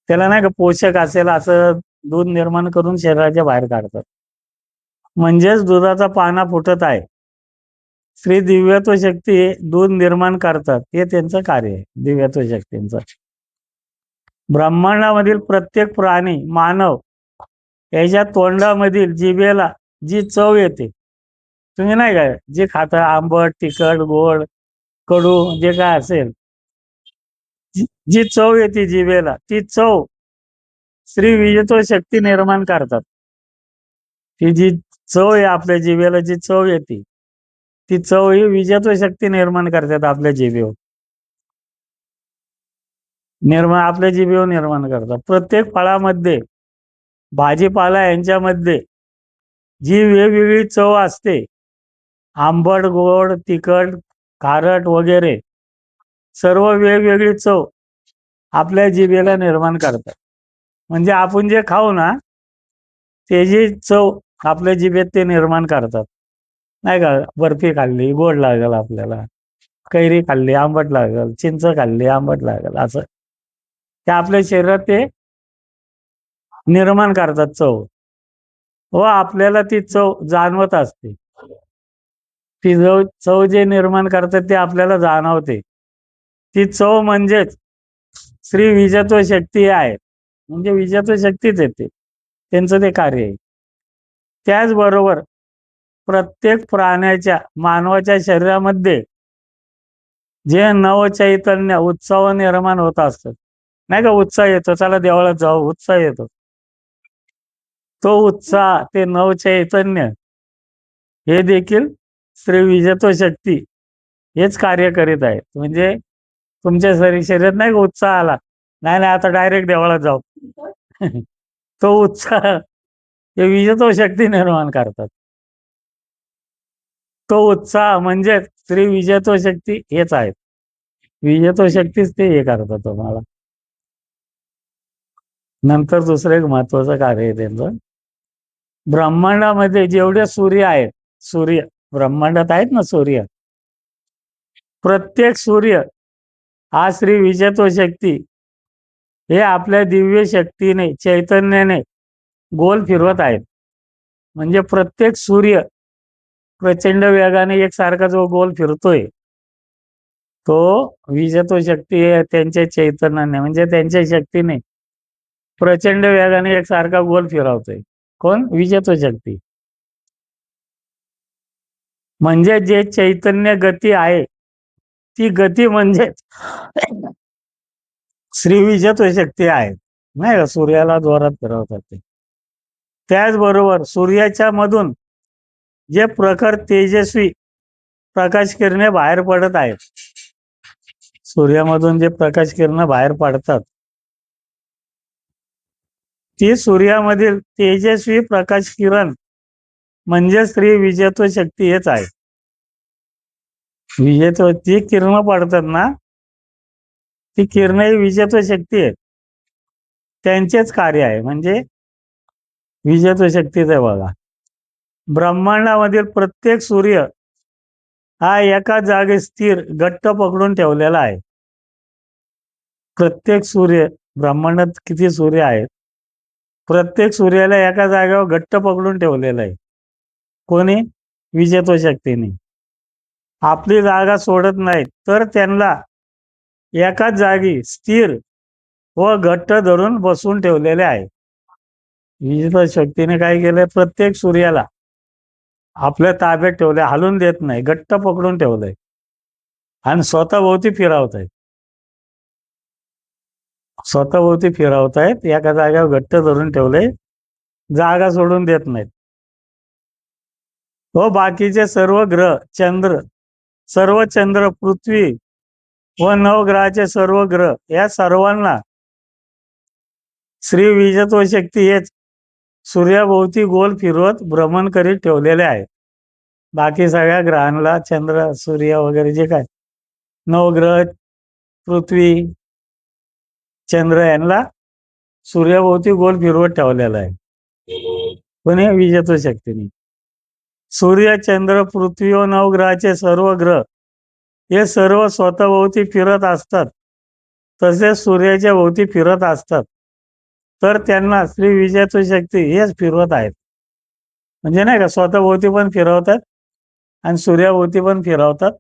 त्याला नाही का पोषक असेल असं दूध निर्माण करून शरीराच्या बाहेर काढतात. म्हणजेच दुधाचा पाना फुटत आहे. श्री दिव्यत्व शक्ती दूध निर्माण करतात, हे त्यांचं कार्य आहे दिव्यत्व शक्तींचं. ब्रह्मांडामधील प्रत्येक प्राणी, मानव याच्या तोंडामधील जिभेला जी चव येते, तुम्ही नाही काय जे खाता, आंबट, तिखट, गोड, कडू, जे काय असेल, जी चव येते जिभेला, ती चव श्री विजत्व शक्ती निर्माण करतात. ती जी चव आहे आपल्या जिभेला, जी चव येते, ती चव ही विजत्व शक्ती निर्माण करतात आपल्या जिभेवर, आपल्या जिभेवर निर्माण करतात. प्रत्येक फळामध्ये, भाजीपाला यांच्यामध्ये जी वेगवेगळी चव असते, आंबट, गोड, तिखट, खारट वगैरे, सर्व वेगवेगळी चव आपल्या जिभेला निर्माण करतात. म्हणजे आपण जे खाऊ ना त्याची चव आपल्या जिभेत ते निर्माण करतात, नाही का. बर्फी खाल्ली गोड लागेल आपल्याला, कैरी खाल्ली आंबट लागेल, चिंच खाल्ली आंबट लागेल, असं ते आपल्या शरीरात ते निर्माण करतात चव, व आपल्याला ती चव जाणवत असते. ती चव जे निर्माण करतात ते आपल्याला जाणवते. ती चव म्हणजेच श्री विजत्व शक्ती आहे. म्हणजे विजत्व शक्तीच येते, त्यांचं ते कार्य आहे. त्याचबरोबर प्रत्येक प्राण्याच्या, मानवाच्या शरीरामध्ये जे नवचैतन्य, उत्सव निर्माण होत असतं, नाही का. उत्साह येतो, चला देवळात जाऊ, उत्साह येतो. तो उत्साह, ते नवचैतन्य, हे देखील श्री विजयत्व शक्ती हेच कार्य करीत आहे. म्हणजे तुमच्या शरीरात नाही का उत्साह आला, नाही नाही आता डायरेक्ट देवळात जाऊ. तो उत्साह हे विजयत्व शक्ती निर्माण करतात. तो उत्साह म्हणजे श्री विजयत्व शक्ती हेच आहेत. विजयत्व शक्तीच ते हे करतात तुम्हाला. नंतर दुसरं एक महत्वाचं कार्य आहे त्यांचं. ब्रह्मांडामध्ये जेवढे सूर्य आहेत, सूर्य ब्रह्मांडात आहेत ना सूर्य, प्रत्येक सूर्य हा श्री विजयत्व शक्ती हे आपल्या दिव्य शक्तीने, चैतन्याने गोल फिरवत आहेत. म्हणजे प्रत्येक सूर्य प्रचंड वेगाने एकसारखा जो गोल फिरतोय, तो विजयत्व शक्ती आहे त्यांच्या चैतन्याने, म्हणजे त्यांच्या शक्तीने प्रचंड वेगाने एकसारखा गोल फिरवतोय. कोण? विजयत्व शक्ती. म्हणजे जे चैतन्य गती आहे, ती गती म्हणजे श्री विजयत्व शक्ती आहे. नाही का, सूर्याला जोरात फिरवतात ते. त्याचबरोबर सूर्याच्या मधून जे प्रखर तेजस्वी प्रकाश किरणे बाहेर पडत आहेत, सूर्यामधून जे प्रकाश किरण बाहेर पडतात, ती सूर्यामधील तेजस्वी प्रकाश किरण म्हणजे श्री विजयत्व शक्ती हेच आहे. विजयत्व ती किरण पडतात ना, ती किरण ही विजयत्व शक्ती आहे, त्यांचेच कार्य आहे. म्हणजे विजयत्व शक्तीच आहे. बघा, ब्रह्मांडामधील प्रत्येक सूर्य हा एका जागी स्थिर घट्ट पकडून ठेवलेला आहे. प्रत्येक सूर्य, ब्रह्मांडात किती सूर्य आहेत, प्रत्येक सूर्याला एका जागेवर घट्ट पकडून ठेवलेलं आहे. कोणी? विजयत्व शक्तीने. आपली जागा सोडत नाहीत, तर त्यांना एकाच जागी स्थिर व घट्ट धरून बसवून ठेवलेले आहे. विजयत्व शक्तीने काय केलंय? प्रत्येक सूर्याला आपल्या ताब्यात ठेवलंय, हलून देत नाही, घट्ट पकडून ठेवलंय आणि स्वतःभोवती फिरवत आहेत. स्वतःभोवती फिरवत आहेत, एका जागेवर घट्ट धरून ठेवलंय, जागा सोडून देत नाहीत. व बाकीचे सर्व ग्रह, चंद्र, पृथ्वी व नवग्रहाचे सर्व ग्रह, या सर्वांना श्री विजयत्व शक्ती हेच सूर्याभोवती गोल फिरवत भ्रमण करीत ठेवलेले आहे. बाकी सगळ्या ग्रहांना, चंद्र, सूर्य वगैरे जे काय नवग्रह, पृथ्वी, चंद्र, यांना सूर्याभोवती गोल फिरवत ठेवलेला आहे. कोणी? विजयत्व शक्तीने. सूर्य, चंद्र, पृथ्वी व नवग्रहाचे सर्व ग्रह हे सर्व स्वतःभोवती फिरत असतात, तसेच सूर्याच्या भोवती फिरत असतात. तर त्यांना श्री विजयत्व शक्ती हेच फिरवत आहेत. म्हणजे नाही का, स्वतःभोवती पण फिरवतात आणि सूर्याभोवती पण फिरवतात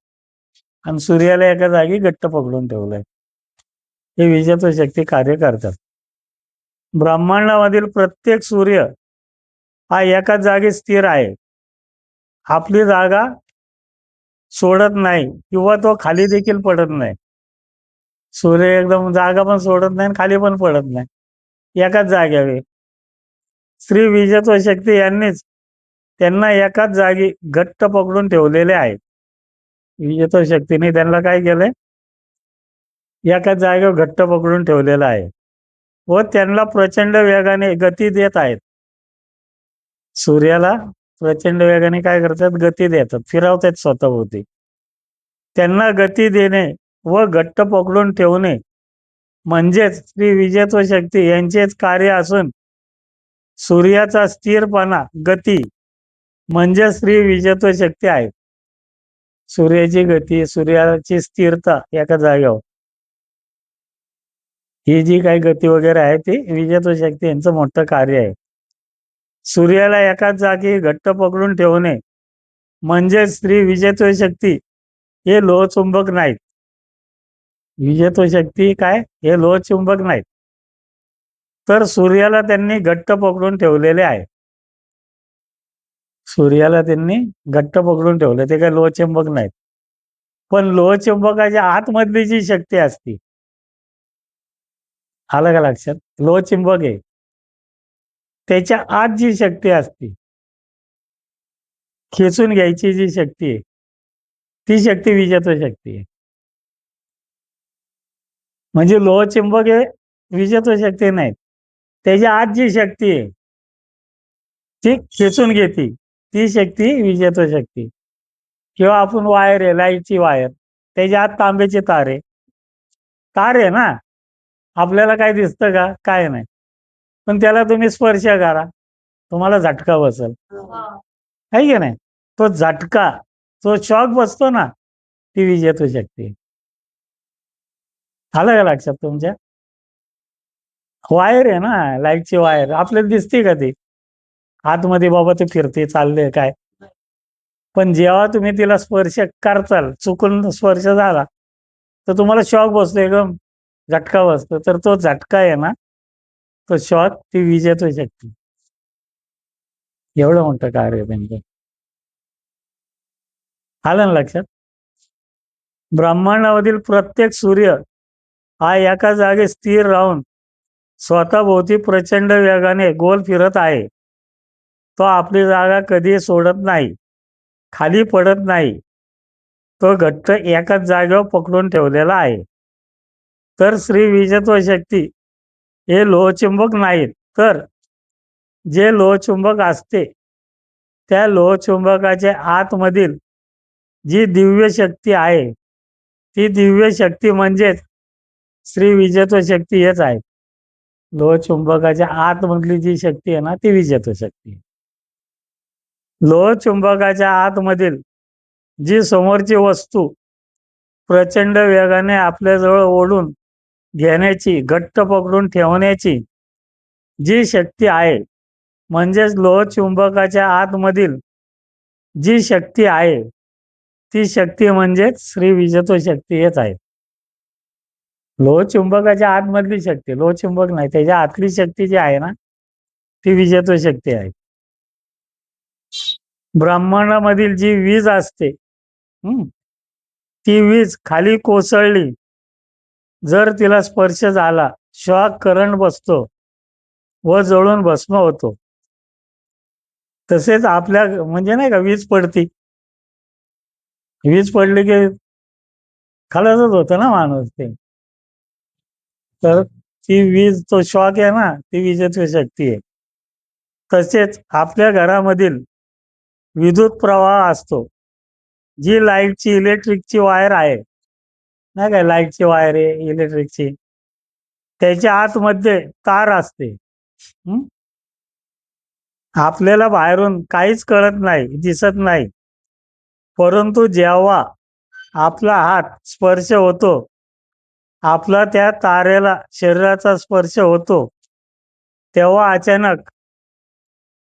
आणि सूर्याला एका जागी घट्ट पकडून ठेवलंय. हे विजयत्व शक्ती कार्य करतात. ब्रह्मांडामधील प्रत्येक सूर्य हा एकाच जागी स्थिर आहे, आपली जागा सोडत नाही किंवा तो खाली देखील पडत नाही. सूर्य एकदम जागा पण सोडत नाही, खाली पण पडत नाही, एकाच जागेवर. श्री विजयत्व शक्ती यांनीच त्यांना एकाच जागी घट्ट पकडून ठेवलेले आहे. विजयत्व शक्तीने त्यांना काय केलंय? एकाच जागेवर घट्ट पकडून ठेवलेलं आहे व त्यांना प्रचंड वेगाने गती देत आहेत. सूर्याला प्रचंड वेगाने काय करतात? गती देतात, फिरवतात स्वतःभोवती. त्यांना गती देणे व घट्ट पकडून ठेवणे म्हणजेच श्री विजयत्व शक्ती यांचेच कार्य असून सूर्याचा स्थिरपणा, गती म्हणजे श्री विजयत्व शक्ती आहे. सूर्याची गती, सूर्याची स्थिरता एका जागेवर, ही जी काही गती वगैरे आहे ती विजयत्व शक्ती यांचं मोठं कार्य आहे. सूर्याला एकाच जागी घट्ट पकडून ठेवणे म्हणजे श्री विजयत्व शक्ती हे लोहचुंबक नाहीत. विजयत्व शक्ती काय? हे लोहचुंबक नाहीत, तर सूर्याला त्यांनी घट्ट पकडून ठेवलेले आहे. सूर्याला त्यांनी घट्ट पकडून ठेवले, ते काय लोहचुंबक नाहीत. पण लोहचुंबकाच्या आतमधली जी शक्ती असते, आलं का लक्षात? लोहचुंबक आहे, त्याच्या आत जी शक्ती असते, खेचून घ्यायची जी शक्ती आहे, ती शक्ती विजेत्व शक्ती आहे. म्हणजे लोहचुंबक हे विजेत्व शक्ती नाही, त्याच्या आत जी शक्ती आहे ती खेचून घेते, ती शक्ती विजेत्व शक्ती. किंवा आपण वायर आहे, लाईटची वायर, त्याच्या आत तांब्याची तार आहे, तार आहे ना, आपल्याला काय दिसतं का? काय नाही. पण त्याला तुम्ही स्पर्श करा, तुम्हाला झटका बसल, आहे की नाही? तो झटका, तो शॉक बसतो ना, ती विजेत्व शक्ती आहे. आलं का लक्षात तुमच्या? वायर आहे ना, लाईटची वायर आपल्याला दिसते का ती आतमध्ये? बाबा ते फिरते, चालले काय, पण जेव्हा तुम्ही तिला स्पर्श करताल, चुकून स्पर्श झाला, तर तुम्हाला शॉक बसतो, एकदम झटका बसतो. तर तो झटका आहे ना, तो शॉक, ती विजेत्व शक्ती. एवढं मोठं कार्य त्यांचं. आलं ना लक्षात? ब्रह्मांडामधील प्रत्येक सूर्य हा एका जागी स्थिर राहून स्वतःभोवती प्रचंड वेगाने गोल फिरत आहे. तो आपली जागा कधी सोडत नाही, खाली पडत नाही, तो घट्ट एकाच जागेवर पकडून ठेवलेला आहे. तर श्री विजेत्व शक्ती हे लोहचुंबक नाहीत, तर जे लोहचुंबक असते त्या लोहचुंबकाच्या आतमधील जी दिव्य शक्ती आहे, ती दिव्य शक्ती म्हणजेच श्री विजेत्व शक्ती हेच आहे. लोहचुंबकाच्या आतमधली जी शक्ती आहे ना, ती विजेत्व शक्ती. लोहचुंबकाच्या आतमधील जी समोरची वस्तू प्रचंड वेगाने आपल्याजवळ ओढून घेण्याची, घट्ट पकडून ठेवण्याची जी शक्ती आहे, म्हणजेच लोहचुंबकाच्या आतमधील जी शक्ती आहे, ती शक्ती म्हणजेच श्री विजेत्व शक्ती हेच आहे. लोहचुंबकाच्या आतमधली शक्ती, लोहचुंबक नाही, त्याच्या आतली शक्ती जी आहे ना, ती विजेत्व शक्ती आहे. ब्रह्मांडामधील जी वीज असते, ती वीज खाली कोसळली, जर तिला स्पर्श झाला, शॉक करंट बसतो व जळून भस्म होतो. तसेच आपल्या म्हणजे नाही का, वीज पडती, वीज पडली की खलासच होतं ना माणूस ते. तर ती वीज, तो शॉक आहे ना, ती विजेत्व शक्ती आहे. तसेच आपल्या घरामधील विद्युत प्रवाह असतो, जी लाईटची, इलेक्ट्रिकची वायर आहे, नाही काय, लाईटची वायर आहे इलेक्ट्रिकची, त्याच्या आतमध्ये तार असते. आपल्याला बाहेरून काहीच कळत नाही, दिसत नाही, परंतु जेव्हा आपला हात स्पर्श होतो, आपला त्या तारेला शरीराचा स्पर्श होतो, तेव्हा अचानक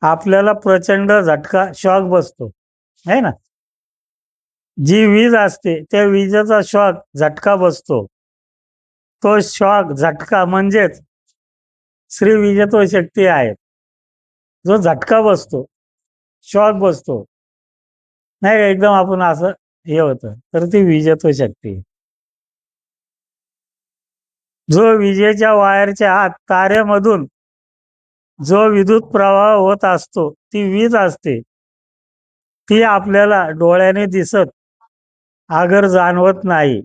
आपल्याला प्रचंड झटका, शॉक बसतो, आहे ना. जी वीज असते त्या विजेचा शॉक, झटका बसतो, तो शॉक, झटका म्हणजेच श्री विजेत्व शक्ती आहे. जो झटका बसतो, शॉक बसतो, नाही का, एकदम आपण असं हे होतं, तर ती विजेत्व शक्ती. जो विजेच्या वायरच्या आत तारेमधून जो विद्युत प्रवाह होत असतो, ती वीज असते, ती आपल्याला डोळ्याने दिसत, आगर जाणवत नाही,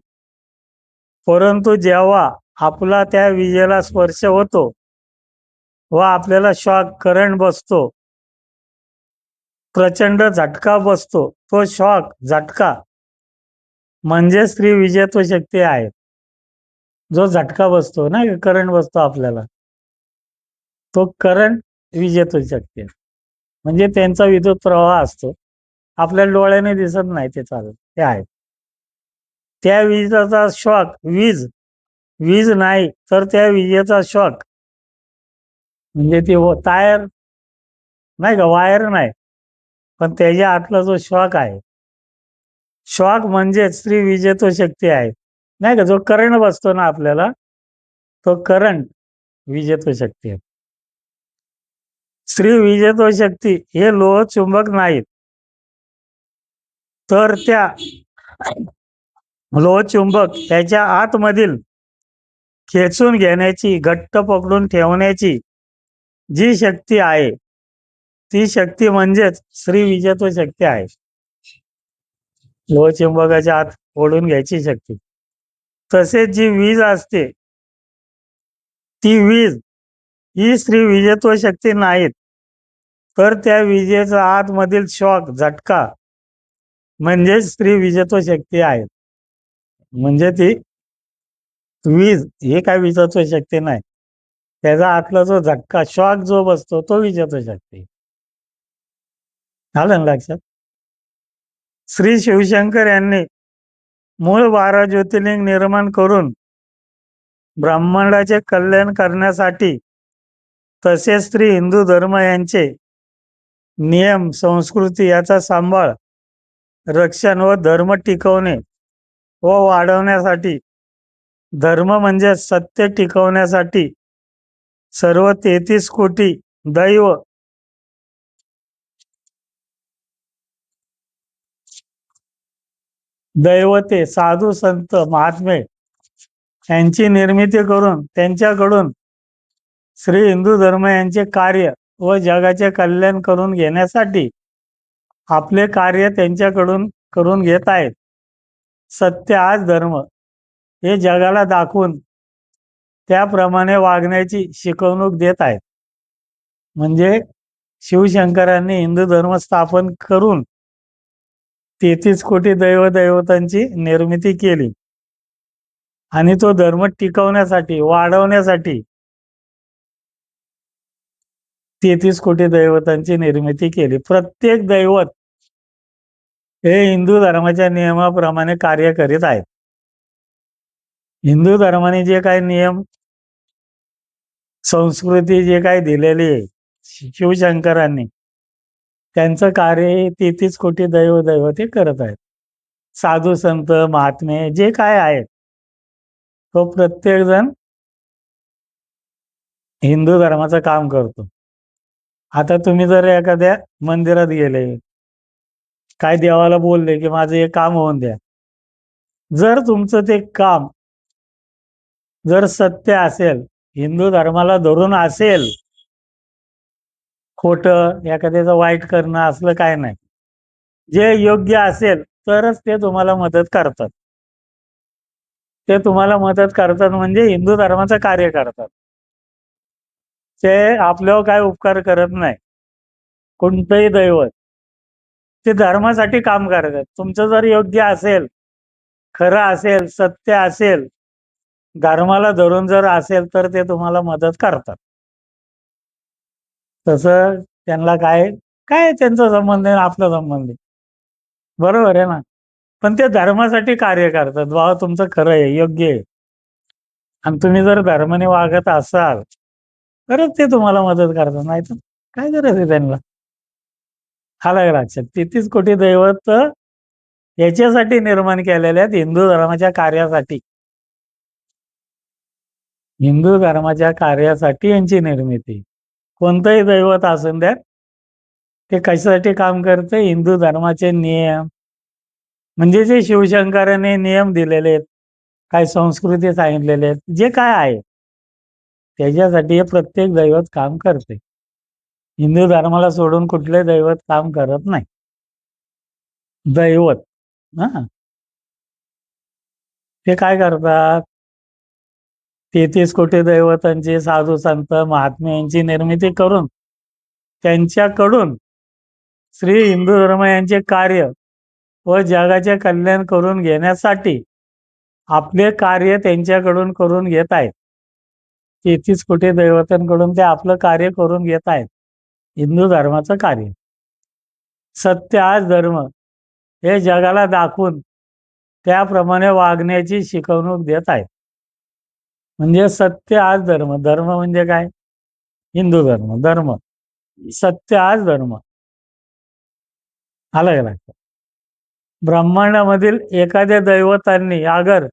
परंतु जेव्हा आपला त्या विजेला स्पर्श होतो व आपल्याला शॉक, करंट बसतो, प्रचंड झटका बसतो, तो शॉक, झटका म्हणजे श्री विजेत्व शक्ती आहे. जो झटका बसतो ना, करंट बसतो आपल्याला, तो करंट विजेत्व शक्ती आहे. म्हणजे त्यांचा विद्युत प्रवाह असतो, आपल्याला डोळ्याने दिसत नाही, ते चालत, ते आहे. त्या विजेचा शॉक, वीज, वीज नाही तर त्या विजेचा शॉक म्हणजे ती तार नाही का, वायर नाही, पण त्याच्या आतला जो शॉक आहे, शॉक म्हणजे श्री विजेत्व शक्ती आहे, नाही का. जो करंट बसतो ना आपल्याला, तो करंट विजेत्व शक्ती आहे. श्री विजेत्व शक्ती हे लोह चुंबक नाहीत, तर त्या लोहचुंबक त्याच्या आतमधील खेचून घेण्याची, घट्ट पकडून ठेवण्याची जी शक्ती आहे ती शक्ती म्हणजेच श्री विजयत्व शक्ती आहे. लोहचुंबकाच्या आत ओढून घ्यायची शक्ती. तसेच जी वीज असते ती वीज ही श्री विजयत्व शक्ती नाहीत, तर त्या विजेचा आतमधील शॉक झटका म्हणजे श्री विजयत्व शक्ती आहे. म्हणजे ती वीज ही काय विजयत्व शक्ती नाही, त्याचा आतला जो झटका शॉक जो बसतो तो विजयत्व शक्ती. आलं ना लक्षात? श्री शिवशंकर यांनी मूळ 12 ज्योतिर्लिंग निर्माण करून ब्रह्मांडाचे कल्याण करण्यासाठी, तसेच श्री हिंदू धर्म यांचे नियम संस्कृती याचा सांभाळ रक्षण व धर्म टिकवणे व वाढवण्यासाठी, धर्म म्हणजे सत्य टिकवण्यासाठी सर्व 33 कोटी दैवते साधू संत महात्मे यांची निर्मिती करून त्यांच्याकडून श्री हिंदू धर्म यांचे कार्य व जगाचे कल्याण करून घेण्यासाठी आपले कार्य त्यांच्याकडून करून घेत आहेत. सत्य आज धर्म हे जगाला दाखवून त्याप्रमाणे वागण्याची शिकवणूक देत आहेत. म्हणजे शिवशंकरांनी हिंदू धर्म स्थापन करून 33 कोटी दैवतांची निर्मिती केली आणि तो धर्म टिकवण्यासाठी वाढवण्यासाठी 33 कोटी दैवतांची निर्मिती केली. प्रत्येक दैवत हे हिंदू धर्माच्या नियमाप्रमाणे कार्य करीत आहेत. हिंदू धर्माने जे काही नियम संस्कृती जे काही दिलेली आहे शिवशंकरांनी, त्यांचं कार्य 33 कोटी दैवते करत आहेत. साधू संत महात्मे जे काय आहेत तो प्रत्येक जण हिंदू धर्माचं काम करतो. आता तुम्ही जर एखाद्या मंदिरात गेले, काय देवाला बोलले की माझं हे काम होऊन द्या, जर तुमचं ते काम जर सत्य असेल, हिंदू धर्माला धरून असेल, खोटं एखाद्याचं वाईट करणं असलं काय नाही, जे योग्य असेल तरच ते तुम्हाला मदत करतात. ते तुम्हाला मदत करतात म्हणजे हिंदू धर्माचं कार्य करतात. ते आपल्यावर काय उपकार करत नाही. कोणतंही दैवत ते धर्मासाठी काम करतात. तुमचं जर योग्य असेल, खरं असेल, सत्य असेल, धर्माला धरून जर असेल तर ते तुम्हाला मदत करतात. तसं त्यांना काय काय त्यांचा संबंध आहे आपला संबंध आहे, बरोबर आहे ना? पण ते धर्मासाठी कार्य करतात. बाबा तुमचं खरं आहे, योग्य आहे, आणि तुम्ही जर धर्माने वागत असाल तरच ते तुम्हाला मदत करतात, नाही तर काय गरज आहे त्यांना. आलं का लक्षात? 33 कोटी दैवत याच्यासाठी निर्माण केलेले आहेत, हिंदू धर्माच्या कार्यासाठी. हिंदू धर्माच्या कार्यासाठी यांची निर्मिती. कोणतंही दैवत असून द्या, ते कशासाठी काम करते? हिंदू धर्माचे नियम म्हणजे जे शिवशंकराने नियम दिलेले आहेत, काय संस्कृती सांगितलेले आहेत, जे काय आहे त्याच्यासाठी हे प्रत्येक दैवत काम करते. हिंदू धर्माला सोडून कुठले दैवत काम करत नाही. दैवत हा ते काय करतात? 33 कोटी दैवतांची साधू संत महात्मे यांची निर्मिती करून त्यांच्याकडून श्री हिंदू धर्म यांचे कार्य व जगाचे कल्याण करून घेण्यासाठी आपले कार्य त्यांच्याकडून करून घेत आहेत. 33 कोटी दैवतांकडून ते आपलं कार्य करून घेत आहेत, हिंदू धर्माचं कार्य. सत्य आज धर्म हे जगाला दाखवून त्याप्रमाणे वागण्याची शिकवणूक देत आहेत. म्हणजे सत्य आज धर्म, धर्म म्हणजे काय? हिंदू धर्म, धर्म सत्य आज धर्म. आलं का लक्षात? ब्रह्मांडामधील एखाद्या दैवतांनी अगर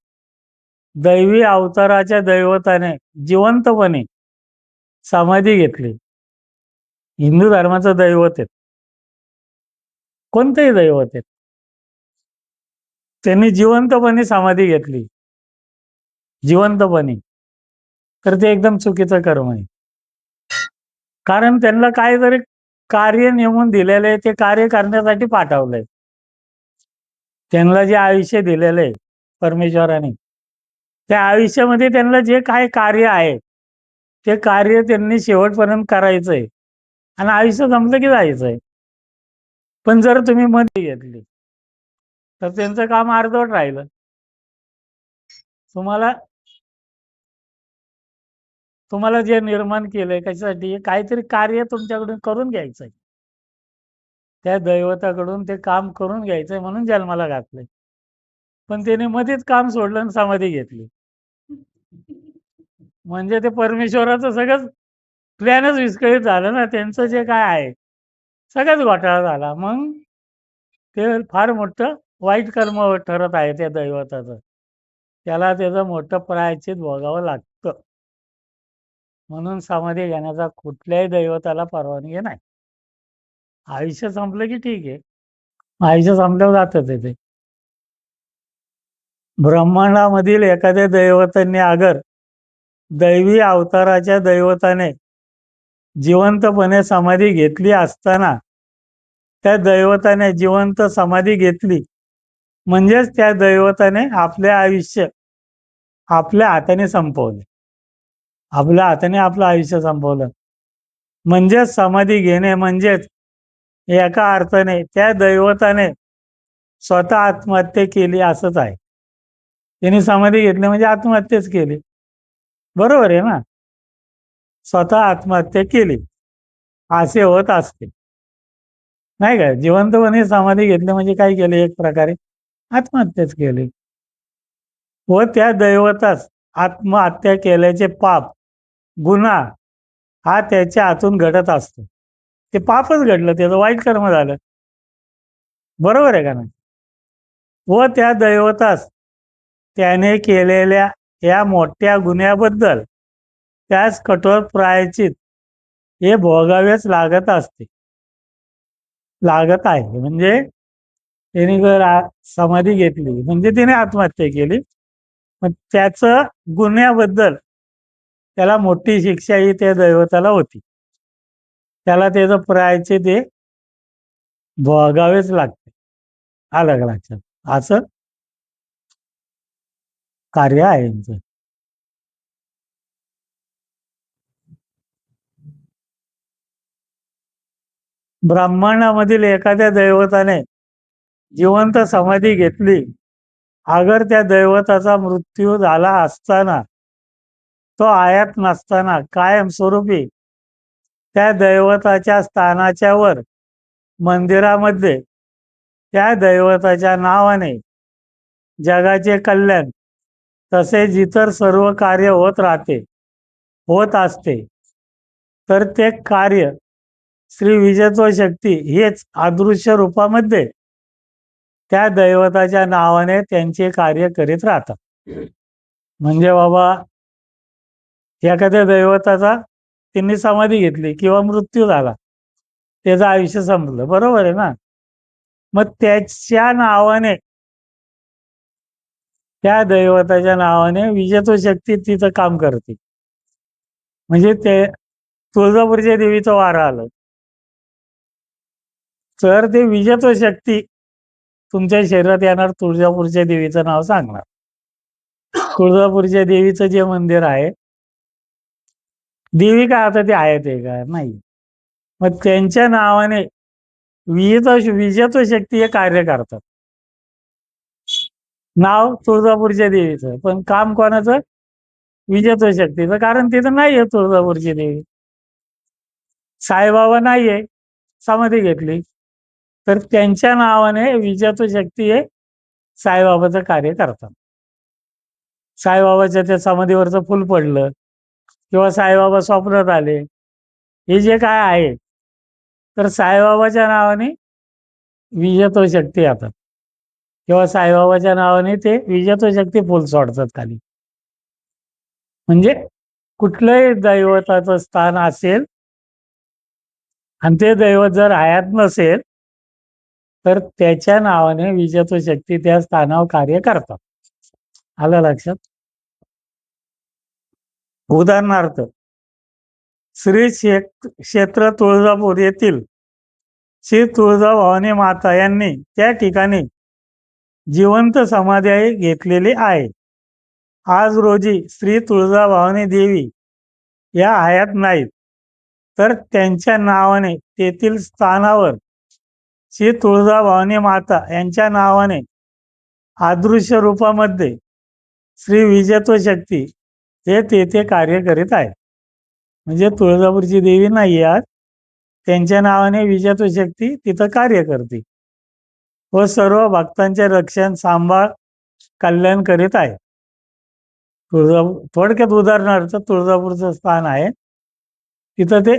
दैवी अवताराच्या दैवताने जिवंतपणे समाधी घेतली, हिंदू धर्माचं दैवत आहे, कोणतंही दैवत आहे, त्यांनी जिवंतपणे समाधी घेतली जिवंतपणे, तर ते एकदम चुकीचं कर्म आहे. कारण त्यांना काहीतरी कार्य नेमून दिलेलं आहे, ते कार्य करण्यासाठी पाठवलंय. त्यांना जे आयुष्य दिलेलं आहे परमेश्वराने, त्या आयुष्यामध्ये त्यांना जे काय कार्य आहे ते कार्य त्यांनी शेवटपर्यंत करायचंय आणि आयुष्य संपलं की जायचंय. पण जर तुम्ही मध्ये घेतली तर त्यांचं काम अर्धवट राहिलं. तुम्हाला जे निर्माण केलंय कशासाठी, काहीतरी कार्य तुमच्याकडून करून घ्यायचंय, त्या दैवताकडून ते काम करून घ्यायचंय म्हणून जन्माला घातलंय. पण त्याने मध्येच काम सोडलं आणि समाधी घेतली, म्हणजे ते परमेश्वराचं सगळंच प्लॅनच विस्कळीत झालं ना. त्यांचं जे काय आहे सगळंच घोटाळा झाला. मग ते फार मोठं वाईट कर्म ठरत आहे त्या दैवताचं. त्याला त्याचं मोठं प्रायश्चित भोगावं लागतं. म्हणून समाधी घेण्याचा कुठल्याही दैवताला परवानगी नाही. आयुष्य संपलं की ठीक आहे, आयुष्य संपल्यावर जातं ते. ब्रह्मांडामधील एखाद्या दैवताने अगर दैवी अवताराच्या दैवताने जिवंतपणे समाधी घेतली असताना त्या दैवताने जिवंत समाधी घेतली, म्हणजेच त्या दैवताने आपले आयुष्य आपल्या हाताने संपवले. आपल्या हाताने आपलं आयुष्य संपवलं. म्हणजेच समाधी घेणे म्हणजेच एका अर्थाने त्या दैवताने स्वतः आत्महत्या केली असंच आहे. त्यांनी समाधी घेतली म्हणजे आत्महत्याच केली, बरोबर आहे ना. स्वतः आत्महत्या केली असे होत असते, नाही का. जिवंतपणे समाधी घेतली म्हणजे काय केलं, एक प्रकारे आत्महत्याच केली. व त्या दैवतास आत्महत्या केल्याचे पाप, गुन्हा हा त्याच्या हातून घडत असतो. ते पापच घडलं, त्याचं वाईट कर्म झालं, बरोबर आहे का नाही. व त्या दैवतास त्याने केलेल्या या मोठ्या गुन्ह्याबद्दल त्यास कठोर प्रायश्चित हे भोगावेच लागत असते, लागत आहे. म्हणजे त्याने जर समाधी घेतली म्हणजे त्याने आत्महत्या केली, मग त्याचं गुन्ह्याबद्दल त्याला मोठी शिक्षा ही त्या दैवताला होती. त्याला त्याचं प्रायश्चित हे भोगावेच लागते. आलं का लक्षात. असं कार्य आहे यांचं. ब्रह्मांडामधील एखाद्या दैवताने जिवंत समाधी घेतली, अगर त्या दैवताचा मृत्यू झाला असताना, तो आयात नसताना कायमस्वरूपी त्या दैवताच्या स्थानाच्या वर मंदिरामध्ये त्या दैवताच्या नावाने जगाचे कल्याण तसेच इतर सर्व कार्य होत असते, तर ते कार्य श्री विजयत्व शक्ती हेच अदृश्य रूपामध्ये त्या दैवताच्या नावाने त्यांचे कार्य करीत राहतात. म्हणजे बाबा एखाद्या दैवताचा त्यांनी समाधी घेतली किंवा मृत्यू झाला, त्याचं आयुष्य संपलं, बरोबर आहे ना. मग त्याच्या नावाने, त्या दैवताच्या नावाने विजयत्व शक्ती तिथं काम करते. म्हणजे ते तुळजापूरच्या देवीचं वारं आलं तर ते विजयत्व शक्ती तुमच्या शरीरात येणार, तुळजापूरच्या देवीचं नाव सांगणार. तुळजापूरच्या देवीचं जे मंदिर आहे, देवी काय आता ते आहे ते का नाही, मग त्यांच्या नावाने विजयत्व शक्ती हे कार्य करतात. नाव तुळजापूरच्या देवीचं, पण काम कोणाचं, विजयत्व शक्तीचं. कारण तिथं नाहीये तुळजापूरची देवी, साईबाबा नाहीये, समाधी घेतली, तर त्यांच्या नावाने विजयत्व शक्ती हे साईबाबाचं कार्य करतात. साईबाबाच्या त्या समाधीवरचं फुल पडलं किंवा साईबाबा स्वप्नात आले, हे जे काय आहे, तर साईबाबाच्या नावाने विजयत्व शक्ती येतात किंवा साईबाबाच्या नावाने ते विजयत्व शक्ती फुल सोडतात खाली. म्हणजे कुठलंही दैवताचं स्थान असेल आणि ते दैवत जर हयात नसेल, तर त्याच्या नावाने विजयत्व शक्ती त्या स्थानावर कार्य करतात. आलं लक्षात. उदाहरणार्थ श्री क्षेत्र तुळजापूर येथील श्री तुळजाभवानी माता यांनी त्या ठिकाणी जिवंत समाधी घेतलेली आहे. आज रोजी श्री तुळजाभवानी देवी या हयात नाहीत, तर त्यांच्या नावाने तेथील स्थानावर श्री तुळजाभवानी माता यांच्या नावाने अदृश्य रूपामध्ये श्री विजयत्व शक्ती हे तेथे कार्य करीत आहे. म्हणजे तुळजापूरची देवी नाही आज, त्यांच्या नावाने विजयत्व शक्ती तिथं कार्य करते व सर्व भक्तांचे रक्षण, सांभाळ, कल्याण करीत आहे. थोडक्यात उदाहरणार्थ तुळजापूरचं स्थान आहे, तिथं ते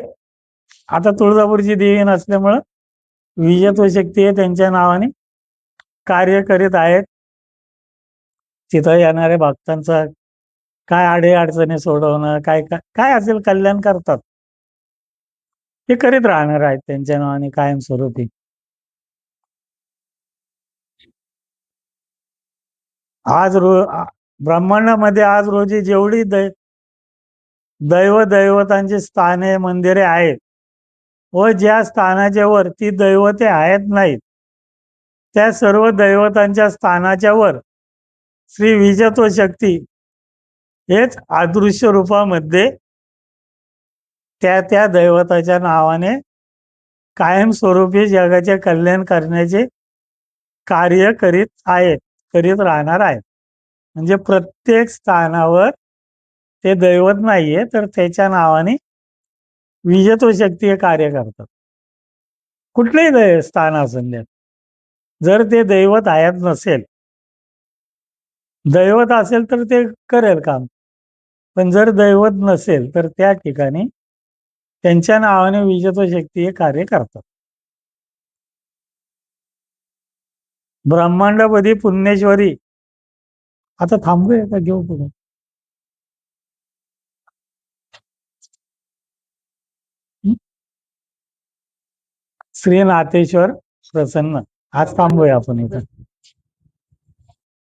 आता तुळजापूरची देवी नसल्यामुळं विजयत्व शक्ती हे त्यांच्या नावाने कार्य करीत आहेत. तिथं येणाऱ्या भक्तांचा काय अडचणी सोडवणं, काय काय काय असेल कल्याण करतात, ते करीत राहणार आहेत त्यांच्या नावाने कायमस्वरूपी. आज ब्रह्मांडामध्ये आज रोजी जेवढी दैवतांची स्थाने, मंदिरे आहेत व ज्या स्थानाच्या वर ती दैवते आहेत नाहीत, त्या सर्व दैवतांच्या स्थानाच्या वर श्री विजयत्व शक्ती हेच अदृश्य रूपामध्ये त्या दैवताच्या नावाने कायमस्वरूपी जगाचे कल्याण करण्याचे कार्य करीत राहणार आहेत. म्हणजे प्रत्येक स्थानावर ते दैवत नाहीये, तर त्याच्या नावाने विजयत्व शक्ती हे कार्य करतात. कुठलेही स्थान असून द्या, जर ते दैवत हयात नसेल, दैवत असेल तर ते करेल काम, पण जर दैवत नसेल तर त्या ठिकाणी त्यांच्या नावाने विजयत्व शक्ती हे कार्य करतात. ब्रह्मांडपदी पुण्येश्वरी, आता थांबूया का घेऊ पुढे? श्री नाथेश्वर प्रसन्न, आज थांबूया आपण इथं.